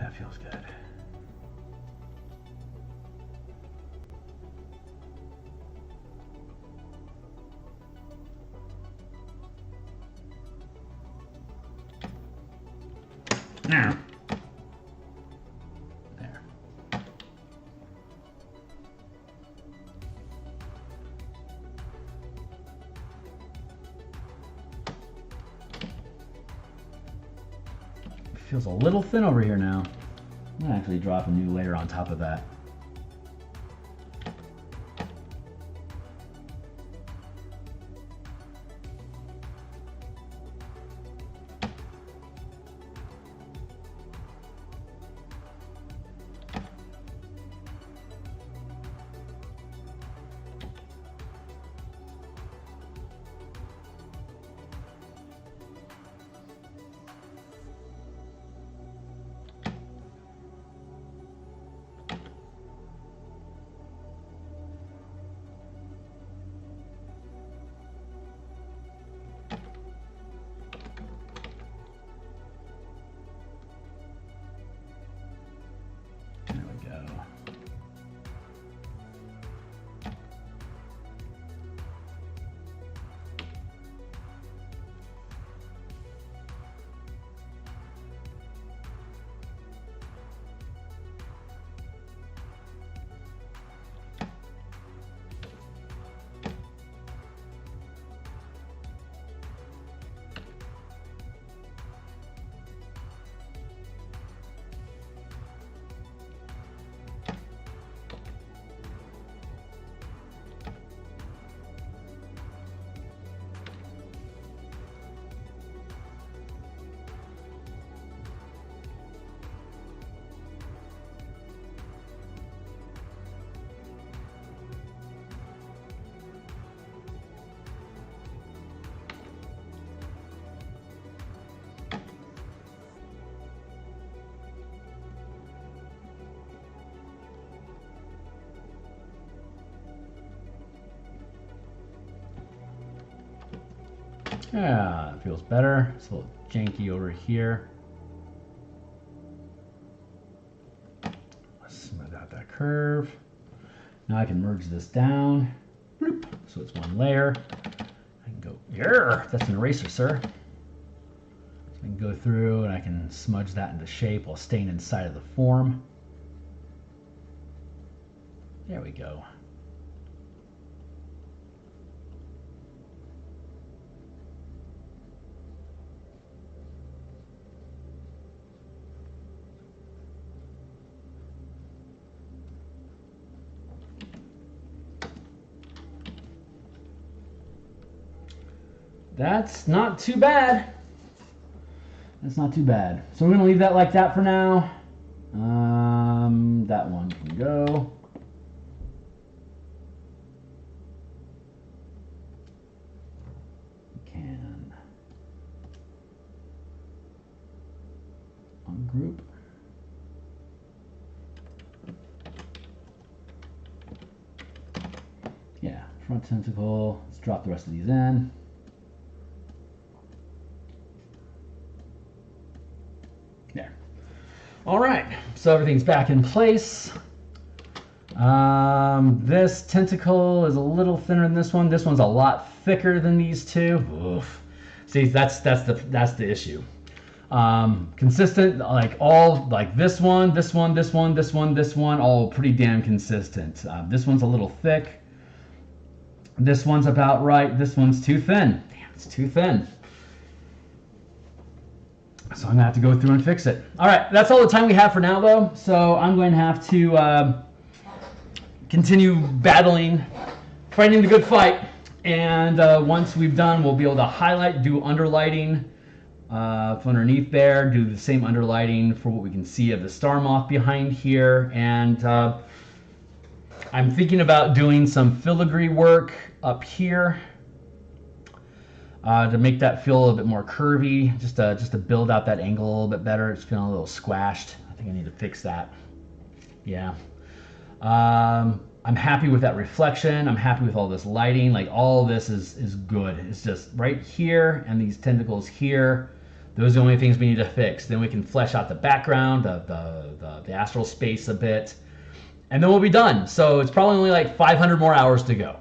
That feels good. Now, there. Feels a little thin over here now. I'm gonna actually drop a new layer on top of that. Yeah, it feels better. It's a little janky over here. Let's smooth out that curve. Now I can merge this down. So it's one layer. I can go, yeah, that's an eraser, sir. So I can go through and I can smudge that into shape while staying inside of the form. There we go. That's not too bad. That's not too bad. So we're going to leave that like that for now. That one can go. Can ungroup. Yeah, front tentacle. Let's drop the rest of these in. There. All right, so everything's back in place. This tentacle is a little thinner than this one. This one's a lot thicker than these two. Oof. See, that's the issue. Consistent, like this one, all pretty damn consistent. This one's a little thick. This one's about right. This one's too thin. Damn, it's too thin. So I'm gonna have to go through and fix it. All right, that's all the time we have for now, though. So I'm going to have to continue battling, fighting the good fight. And once we've done, we'll be able to highlight, do underlighting from underneath there, do the same underlighting for what we can see of the star moth behind here. And I'm thinking about doing some filigree work up here. To make that feel a little bit more curvy, just to build out that angle a little bit better. It's feeling a little squashed. I think I need to fix that. Yeah. I'm happy with that reflection. I'm happy with all this lighting. Like, all of this is good. It's just right here and these tentacles here. Those are the only things we need to fix. Then we can flesh out the background, the astral space a bit, and then we'll be done. So it's probably only like 500 more hours to go.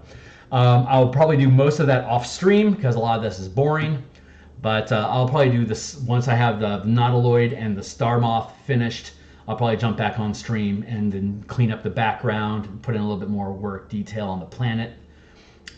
I'll probably do most of that off stream because a lot of this is boring, but I'll probably do this once I have the nautiloid and the star moth finished. I'll probably jump back on stream and then clean up the background and put in a little bit more work detail on the planet,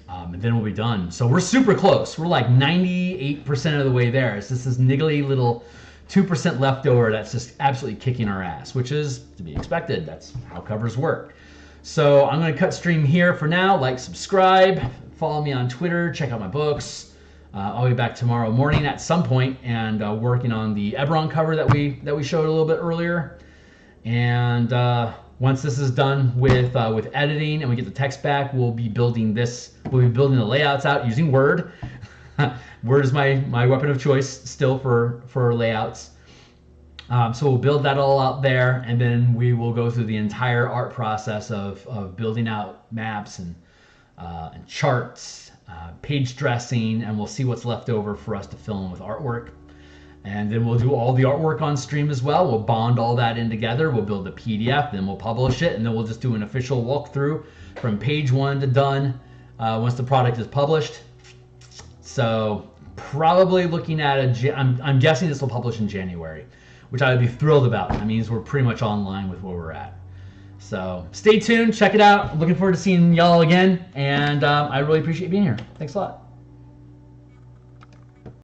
and then we'll be done. So we're super close. We're like 98% of the way there. It's just this niggly little 2% left over that's just absolutely kicking our ass, which is to be expected. That's how covers work. So I'm going to cut stream here for now. Like, subscribe, follow me on Twitter, check out my books. I'll be back tomorrow morning at some point and working on the Eberron cover that we showed a little bit earlier. And once this is done with editing and we get the text back, we'll be building this. We'll be building the layouts out using Word. Word is my weapon of choice still for layouts. So we'll build that all out there, and then we will go through the entire art process of building out maps and charts, page dressing, and we'll see what's left over for us to fill in with artwork. And then we'll do all the artwork on stream as well. We'll bond all that in together. We'll build a PDF, then we'll publish it, and then we'll just do an official walkthrough from page 1 to done once the product is published. So probably looking at I'm guessing this will publish in January, which I would be thrilled about. That means we're pretty much online with where we're at. So stay tuned, check it out. I'm looking forward to seeing y'all again, and I really appreciate being here. Thanks a lot.